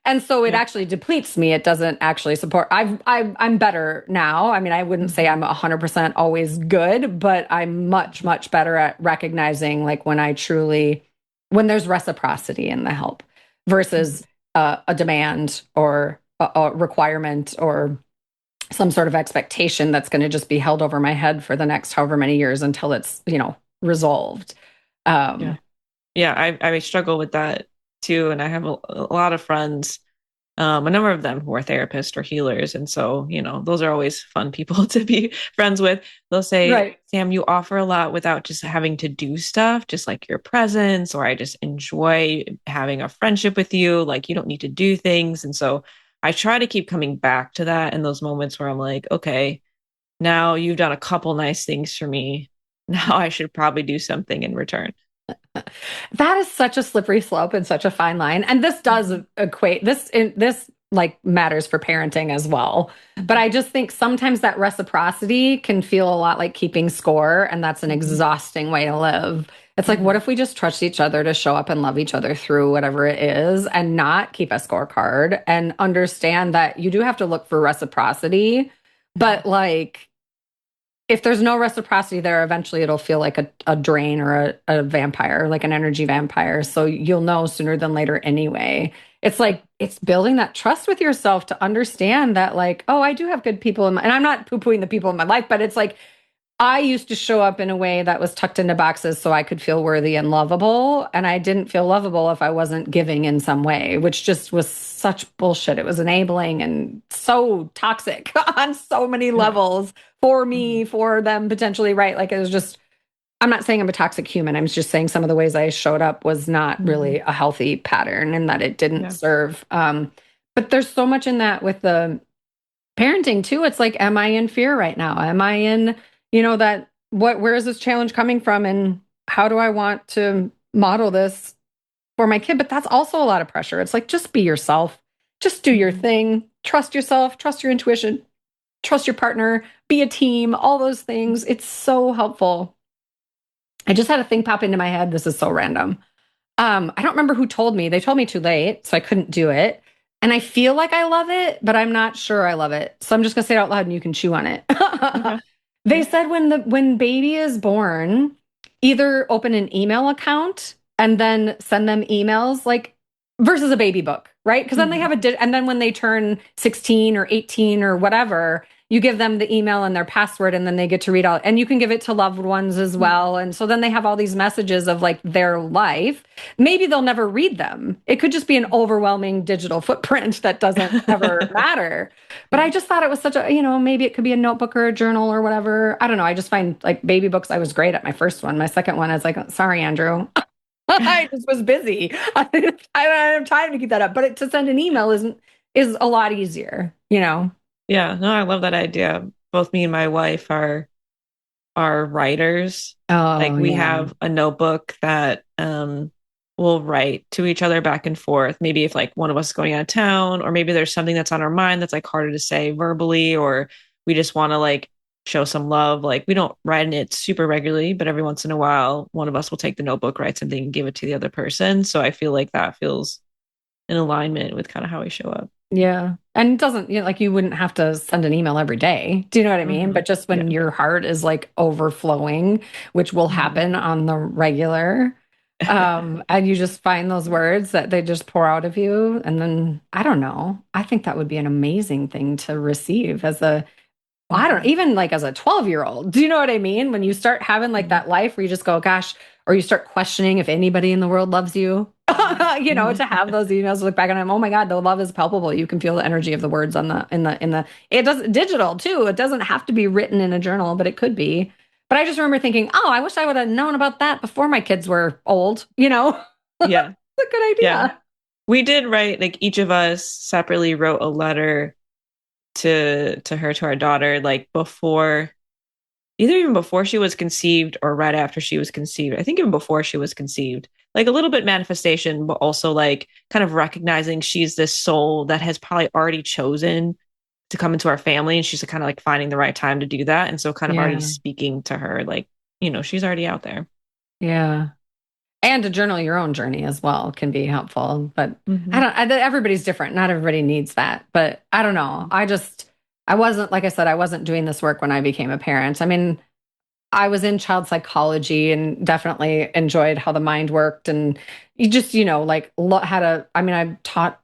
And so it Yeah. actually depletes me. It doesn't actually support. I'm better now. I mean, I wouldn't say Mhm. I'm 100% always good, but I'm much, much better at recognizing like when there's reciprocity in the help versus Mhm. a demand or a requirement or some sort of expectation that's going to just be held over my head for the next however many years until it's resolved. Yeah. Um, Yeah. I struggle with that too. And I have a lot of friends, a number of them who are therapists or healers. And so, those are always fun people to be friends with. They'll say, right. Sam, you offer a lot without just having to do stuff, just like your presence, or I just enjoy having a friendship with you. Like you don't need to do things. And so I try to keep coming back to that in those moments where I'm like, okay, now you've done a couple nice things for me. Now I should probably do something in return. That is such a slippery slope and such a fine line. And this does Mhm. equate this in this. like matters for parenting as well. But Mhm. I just think sometimes that reciprocity can feel a lot like keeping score, and that's an Mhm. exhausting way to live. It's like, what Mhm. if we just trust each other to show up and love each other through whatever it is and not keep a scorecard and understand that you do have to look for reciprocity, Mhm. but like if there's no reciprocity there, eventually it'll feel like a drain or a vampire, like an energy vampire. So you'll know sooner than later anyway. It's like it's building that trust with yourself to understand that, like, oh, I do have good people in my, and I'm not poo-pooing the people in my life, but it's like I used to show up in a way that was tucked into boxes so I could feel worthy and lovable. And I didn't feel lovable if I wasn't giving in some way, which just was such bullshit. It was enabling and so toxic on so many Yeah. levels for Mhm. me, for them potentially, right? Like it was just, I'm not saying I'm a toxic human. I'm just saying some of the ways I showed up was not really Mhm. a healthy pattern and that it didn't Yeah. serve. But there's so much in that with the parenting too. It's like, am I in fear right now? Am I in, that where is this challenge coming from? And how do I want to model this for my kid? But that's also a lot of pressure. It's like, just be yourself, just do your Mhm. thing, trust yourself, trust your intuition, trust your partner, be a team, all those things. It's so helpful. I just had a thing pop into my head. This is so random. I don't remember who told me. They told me too late, so I couldn't do it. And I feel like I love it, but I'm not sure I love it. So I'm just gonna say it out loud and you can chew on it. Okay. They Yeah. said when baby is born, either open an email account and then send them emails like versus a baby book, right? Because then they Mhm. have and then when they turn 16 or 18 or whatever, you give them the email and their password and then they get to read all, and you can give it to loved ones as Mhm. well. And so then they have all these messages of like their life. Maybe they'll never read them. It could just be an overwhelming digital footprint that doesn't ever matter. But I Yeah. just thought it was such a, maybe it could be a notebook or a journal or whatever. I don't know. I just find like baby books, I was great at my first one. My second one, I was like, sorry, Andrew. I just was busy. I don't have time to keep that up. But to send an email is a lot easier. Yeah. No, I love that idea. Both me and my wife are writers. Like Oh we yeah. have a notebook that we'll write to each other back and forth. Maybe if like one of us is going out of town, or maybe there's something that's on our mind that's like harder to say verbally, or we just want to like show some love. Like we don't write in it super regularly, but every once in a while, one of us will take the notebook, write something, and give it to the other person. So I feel like that feels in alignment with kind of how we show up. Yeah. And it doesn't, like you wouldn't have to send an email every day. Do you know what I mean? Hmm. But just when Yeah. your heart is like overflowing, which will Hmm. happen on the regular, and you just find those words that they just pour out of you. And then I don't know. I think that would be an amazing thing to receive as I don't Hmm. even like as a 12-year-old. Do you know what I mean? When you start having like Hmm. that life where you just go, gosh, or you start questioning if anybody in the world loves you, Hmm. to have those emails, look back on them. Oh my God, the love is palpable. You can feel the energy of the words on it does digital too. It doesn't have to be written in a journal, but it could be. But I just remember thinking, oh, I wish I would have known about that before my kids were old. Yeah. It's a good Yeah. idea. We did write, like each of us separately wrote a letter to our daughter, like before, either even before she was conceived or right after she was conceived. I think even before she was conceived. Like a little bit manifestation, but also like kind of recognizing she's this soul that has probably already chosen to come into our family, and she's kind of like finding the right time to do that. And so kind of already Yeah. speaking to her, like, she's already out there. Yeah. And to journal your own journey as well can be helpful. But Hmm. everybody's different. Not everybody needs that. But I don't know. I wasn't, like I said, I wasn't doing this work when I became a parent. I mean, I was in child psychology and definitely enjoyed how the mind worked. And you just, like had I mean, I taught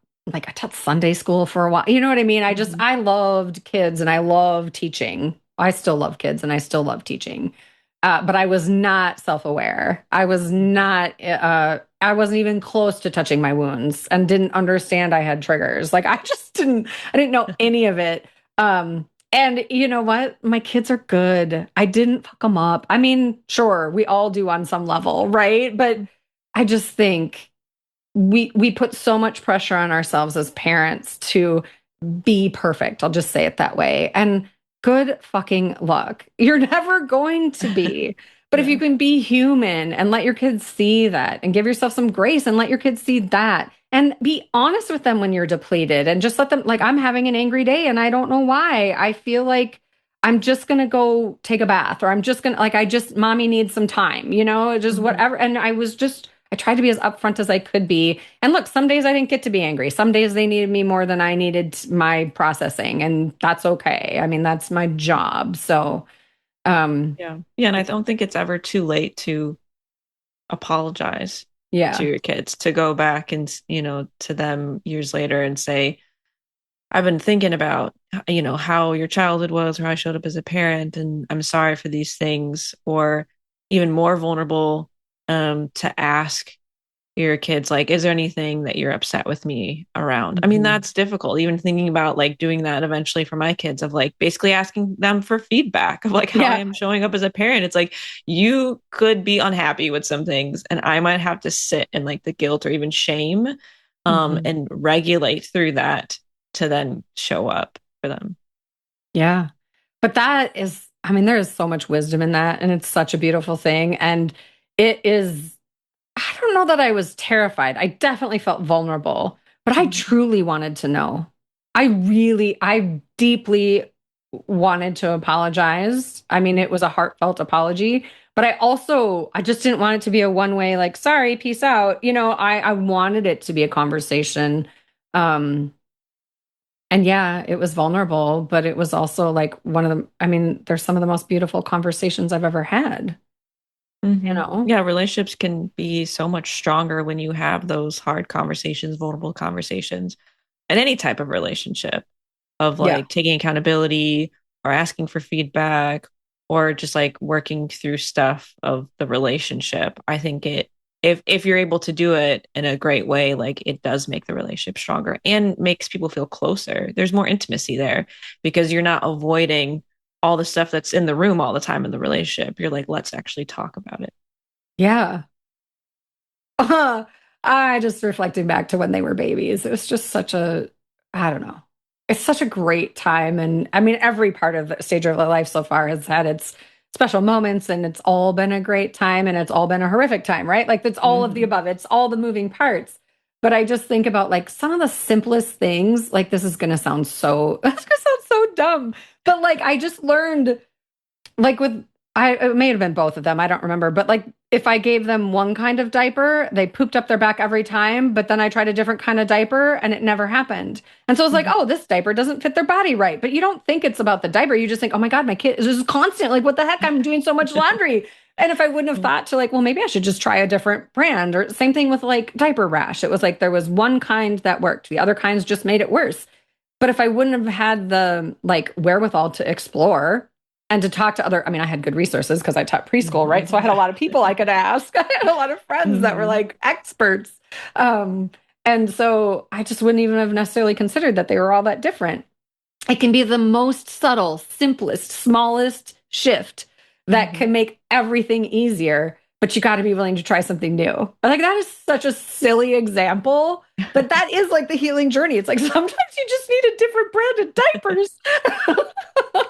Sunday school for a while. You know what I mean? Hmm. I loved kids and I love teaching. I still love kids and I still love teaching. But I was not self-aware. I wasn't even close to touching my wounds and didn't understand I had triggers. Like I didn't know any of it. And you know what? My kids are good. I didn't fuck them up. I mean, sure, we all do on some level, right? But I just think we put so much pressure on ourselves as parents to be perfect. I'll just say it that way. And good fucking luck. You're never going to be. But if you Yeah. can be human and let your kids see that and give yourself some grace and let your kids see that and be honest with them when you're depleted and just let them, like, I'm having an angry day and I don't know why. I feel like I'm just going to go take a bath, or I'm just going to, like, mommy needs some time, just Mhm. whatever. And I tried to be as upfront as I could be. And look, some days I didn't get to be angry. Some days they needed me more than I needed my processing. And that's okay. I mean, that's my job. So, um, Yeah. Yeah. And I don't think it's ever too late to apologize to yeah. your kids, to go back and, to them years later and say, I've been thinking about, how your childhood was or how I showed up as a parent, and I'm sorry for these things. Or even more vulnerable, to ask your kids, like, is there anything that you're upset with me around? I mean, Mhm. that's difficult, even thinking about like doing that eventually for my kids, of like basically asking them for feedback of like how I Yeah. am showing up as a parent. It's like, you could be unhappy with some things, and I might have to sit in like the guilt or even shame, Mhm. and regulate through that to then show up for them. Yeah. But that is, I mean, there is so much wisdom in that, and it's such a beautiful thing. And it is, I don't know that I was terrified. I definitely felt vulnerable, but I Mhm. truly wanted to know. I deeply wanted to apologize. I mean, it was a heartfelt apology, but I just didn't want it to be a one way, like, sorry, peace out. I wanted it to be a conversation. Um, and yeah, it was vulnerable, but it was also like I mean, there's some of the most beautiful conversations I've ever had, you know? Yeah, relationships can be so much stronger when you have those hard conversations, vulnerable conversations, in any type of relationship, of Yeah. like taking accountability or asking for feedback, or just like working through stuff of the relationship. I think if you're able to do it in a great way, like, it does make the relationship stronger and makes people feel closer. There's more intimacy there because you're not avoiding all the stuff that's in the room all the time in the relationship. You're like, let's actually talk about it. Yeah. I just reflecting back to when they were babies. It was just I don't know. It's such a great time. And I mean, every part of the stage of their life so far has had its special moments, and it's all been a great time, and it's all been a horrific time, right? Like, it's all of the Mm-hmm. above, it's all the moving parts. But I just think about like some of the simplest things, like, this is going to sound so, it's going to sound so dumb. But like, I just learned, like, it may have been both of them, I don't remember, but like, if I gave them one kind of diaper, they pooped up their back every time, but then I tried a different kind of diaper and it never happened. And so I was like, Mm-hmm. oh, this diaper doesn't fit their body right. But you don't think it's about the diaper. You just think, oh my God, my kid is just constant. Like, what the heck? I'm doing so much laundry. And if I wouldn't have thought to, like, well, maybe I should just try a different brand, or same thing with like diaper rash. It was like there was one kind that worked, the other kinds just made it worse. But if I wouldn't have had the like wherewithal to explore and to talk to other, I mean, I had good resources because I taught preschool, right? So I had a lot of people I could ask. I had a lot of friends that were Mm-hmm. like experts. Um, and so I just wouldn't even have necessarily considered that they were all that different. It can be the most subtle, simplest, smallest shift that Mm-hmm. can make everything easier, but you got to be willing to try something new. Like, that is such a silly example, but that is like the healing journey. It's like sometimes you just need a different brand of diapers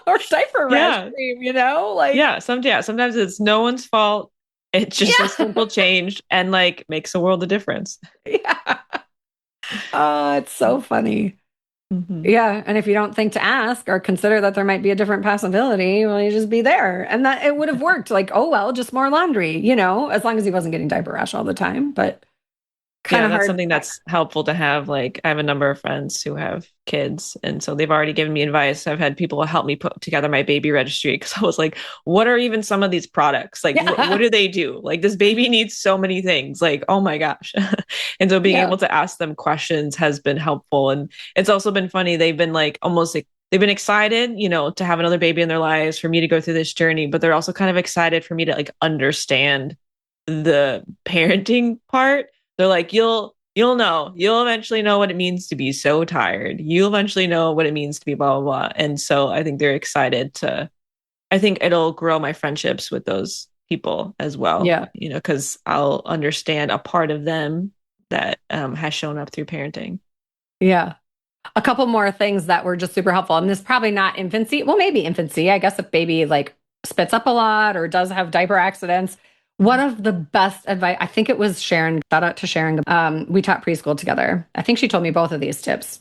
or diaper rash Yeah. cream, Like, Sometimes it's no one's fault. It's just a yeah, simple change and like makes a world of difference. yeah. Oh, it's so funny. Mm-hmm. Yeah, and if you don't think to ask or consider that there might be a different possibility, well, you just be there. And that it would have worked. Like, oh well, just more laundry, as long as he wasn't getting diaper rash all the time. But kind Yeah, of that's hard. something that's helpful to have. Like, I have a number of friends who have kids, and so they've already given me advice. I've had people help me put together my baby registry because I was like, what are even some of these products? Like, what Yeah. do they do? Like, this baby needs so many things. Like, oh my gosh. And so being Yeah. able to ask them questions has been helpful. And it's also been funny. They've been like almost like, they've been excited, to have another baby in their lives, for me to go through this journey, but they're also kind of excited for me to like understand the parenting part. They're like, you'll eventually know what it means to be so tired. You'll eventually know what it means to be blah blah blah. And so I think they're excited to, I think it'll grow my friendships with those people as well, Yeah. because I'll understand a part of them that, has shown up through parenting. Yeah. A couple more things that were just super helpful. And this is probably not infancy. Well, maybe infancy. I guess if baby like spits up a lot or does have diaper accidents. One of the best advice, I think it was Sharon, shout out to Sharon. We taught preschool together. I think she told me both of these tips.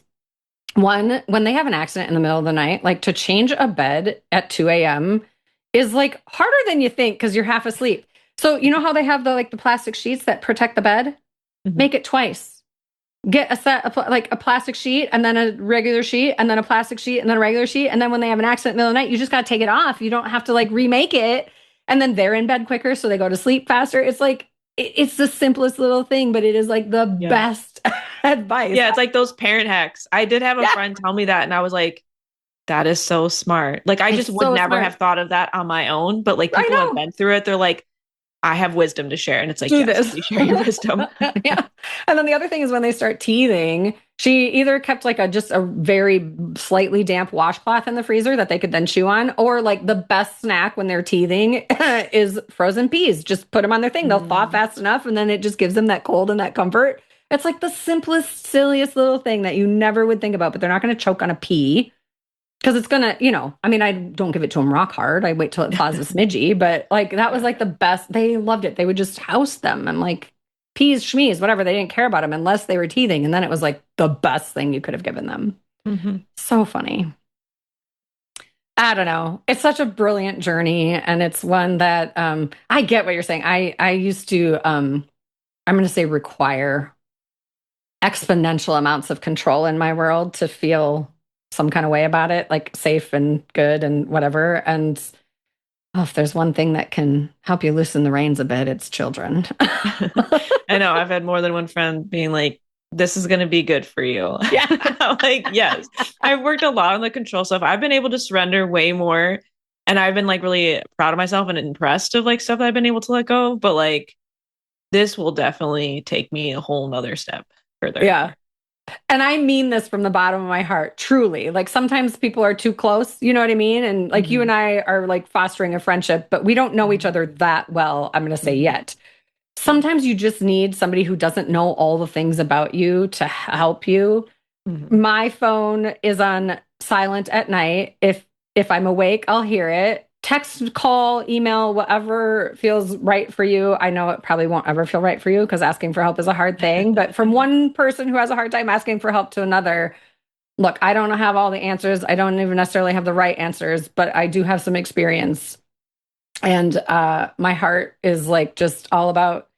One, when they have an accident in the middle of the night, like to change a bed at 2 a.m. is like harder than you think because you're half asleep. So you know how they have the plastic sheets that protect the bed? Mhm. Make it twice. Get a set of like a plastic sheet and then a regular sheet and then a plastic sheet and then a regular sheet. And then when they have an accident in the middle of the night, you just got to take it off. You don't have to like remake it. And then they're in bed quicker. So they go to sleep faster. It's like, it's the simplest little thing, but it is like the Yeah. best advice. Yeah, it's like those parent hacks. I did have a Yeah, friend tell me that, and I was like, that is so smart. Like, I it's just would so never smart. have thought of that on my own. But like I people have know. been through it, they're like, I have wisdom to share. And it's like, Do yes, this. please share your wisdom. Yeah. And then the other thing is when they start teething, she either kept like a just a very slightly damp washcloth in the freezer that they could then chew on, or like the best snack when they're teething is frozen peas. Just put them on their thing. They'll thaw Mm. fast enough and then it just gives them that cold and that comfort. It's like the simplest, silliest little thing that you never would think about, but they're not going to choke on a pea. Because it's gonna, I mean, I don't give it to them rock hard. I wait till it thaws a smidgy, but like that was Yeah. like the best. They loved it. They would just house them and like peas, schmeas, whatever. They didn't care about them unless they were teething. And then it was like the best thing you could have given them. Mhm. So funny. I don't know. It's such a brilliant journey. And it's one that I get what you're saying. I used to, I'm going to say require exponential amounts of control in my world to feel some kind of way about it, like safe and good and whatever. And oh, if there's one thing that can help you loosen the reins a bit, it's children. I know I've had more than one friend being like, this is going to be good for you. Yeah. I'm like, yes, I've worked a lot on the control stuff. I've been able to surrender way more. And I've been like really proud of myself and impressed of like stuff that I've been able to let go. But like, this will definitely take me a whole nother step further. Yeah. And I mean this from the bottom of my heart, truly. Like sometimes people are too close, you know what I mean? And like you Mhm. and I are like fostering a friendship, but we don't know each Mhm. other that well, I'm going to say Mhm. yet. Yeah. Sometimes you just need somebody who doesn't know all the things about you to help you. Mhm. My phone is on silent at night. If I'm awake, I'll hear it. Text, call, email, whatever feels right for you. I know it probably won't ever feel right for you because asking for help is a hard thing. But from one person who has a hard time asking for help to another, look, I don't have all the answers. I don't even necessarily have the right answers, but I do have some experience. And my heart is like just all about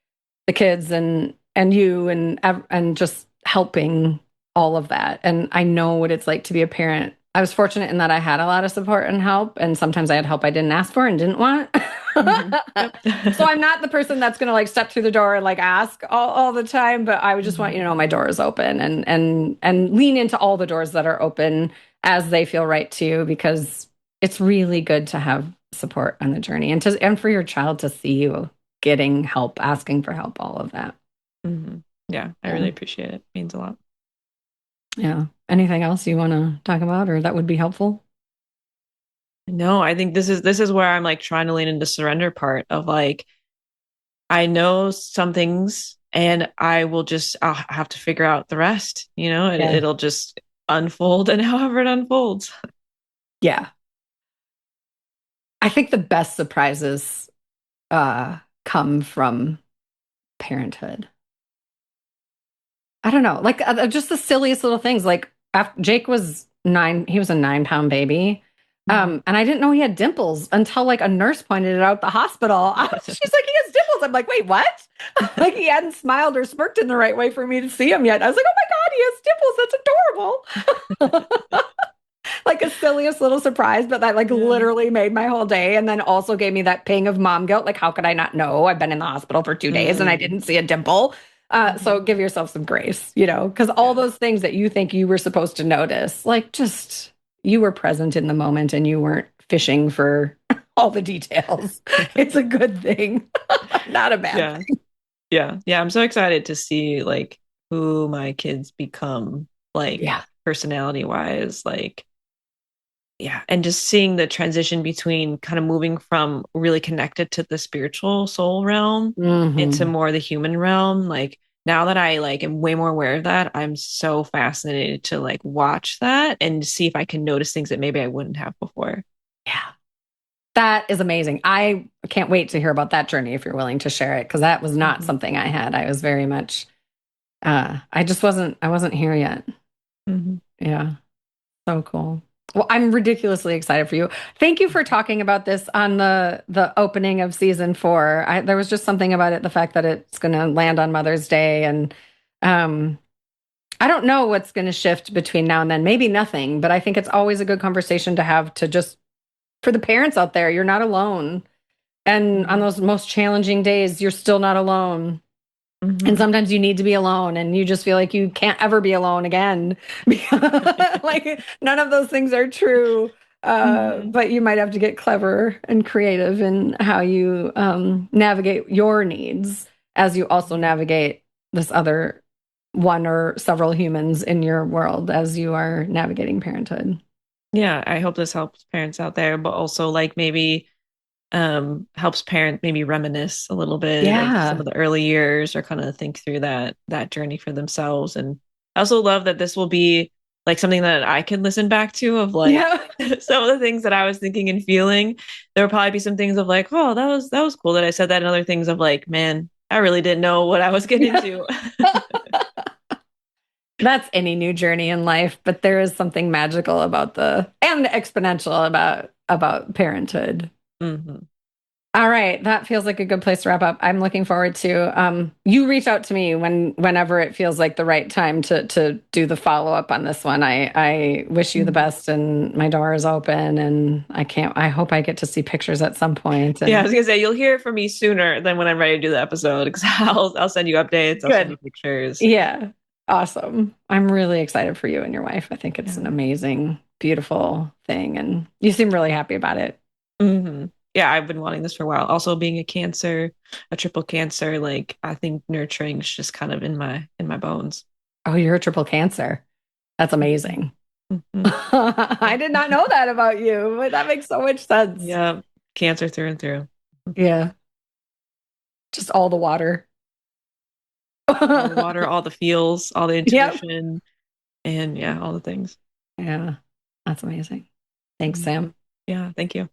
the kids and you and just helping all of that. And I know what it's like to be a parent. I was fortunate in that I had a lot of support and help, and sometimes I had help I didn't ask for and didn't want. Mhm. Yep. So I'm not the person that's going to like step through the door and like ask all the time, but I would just want Mhm. you to know my door is open and lean into all the doors that are open as they feel right to you, because it's really good to have support on the journey and for your child to see you getting help, asking for help, all of that. Mhm. Yeah, I Yeah. really appreciate it. It means a lot. Yeah. Anything else you want to talk about or that would be helpful? No, I think this is where I'm like trying to lean into surrender part of like I know some things and I'll have to figure out the rest, Yeah. it'll just unfold and however it unfolds. Yeah. I think the best surprises come from parenthood. I don't know, like just the silliest little things. Like after Jake was 9, he was a 9-pound baby. Mhm. And I didn't know he had dimples until like a nurse pointed it out at the hospital. She's like, he has dimples. I'm like, wait, what? Like he hadn't smiled or smirked in the right way for me to see him yet. I was like, oh my God, he has dimples. That's adorable. Like a silliest little surprise, but that like Yeah. literally made my whole day. And then also gave me that ping of mom guilt. Like, how could I not know? I've been in the hospital for 2 days and I Mm. didn't see a dimple. So Mhm. give yourself some grace, because all Yeah. those things that you think you were supposed to notice, like just you were present in the moment and you weren't fishing for all the details. It's a good thing, not a bad Yeah. thing. Yeah. Yeah. I'm so excited to see like who my kids become, like Yeah. personality wise, like yeah, and just seeing the transition between kind of moving from really connected to the spiritual soul realm into Hmm. more the human realm. Like now that I like am way more aware of that, I'm so fascinated to like watch that and see if I can notice things that maybe I wouldn't have before. Yeah. That is amazing. I can't wait to hear about that journey if you're willing to share it, because that was not Hmm. something I had. I was very much I wasn't here yet. Hmm. Yeah. So cool. Well, I'm ridiculously excited for you. Thank you for talking about this on the opening of season 4. There was just something about it, the fact that it's going to land on Mother's Day, and um, I don't know what's going to shift between now and then. Maybe nothing, but I think it's always a good conversation to have, to just for the parents out there. You're not alone, and on Hmm. those most challenging days, you're still not alone. And Hmm. sometimes you need to be alone and you just feel like you can't ever be alone again. Like none of those things are true. Hmm. But you might have to get clever and creative in how you navigate your needs as you also navigate this other one or several humans in your world as you are navigating parenthood. Yeah, I hope this helps parents out there, but also like maybe helps parent maybe reminisce a little bit of some Yeah. of the early years or kind of think through that journey for themselves. And I also love that this will be like something that I can listen back to of like Yeah. some of the things that I was thinking and feeling. There will probably be some things of like, oh, that was cool that I said that, and other things of like, man, I really didn't know what I was getting Yeah. into. That's any new journey in life, but there is something magical about the and exponential about parenthood. Hmm. All right, that feels like a good place to wrap up. I'm looking forward to you reach out to me whenever it feels like the right time to do the follow up on this one. I wish you the Hmm. best, and my door is open, and I hope I get to see pictures at some point. Yeah, I And was gonna say you'll hear it from me sooner than when I'm ready to do the episode because I'll send you updates, I'll send you good. pictures. Yeah. Awesome. I'm really excited for you and your wife. I think it's an Yeah. amazing, beautiful thing. And you seem really happy about it. Hmm. Yeah, I've been wanting this for a while. Also being a cancer, a triple cancer, like I think nurturing is just kind of in my bones. Oh, you're a triple cancer. That's Mhm. amazing. Mhm. I did not know that about you, but that makes so much sense. Yeah, cancer through and through. Yeah. Just all the water. All the water, all the feels, all the Yep. intuition, and yeah, all the things. Yeah. That's amazing. Thanks, Mhm. Sam. Yeah, thank you.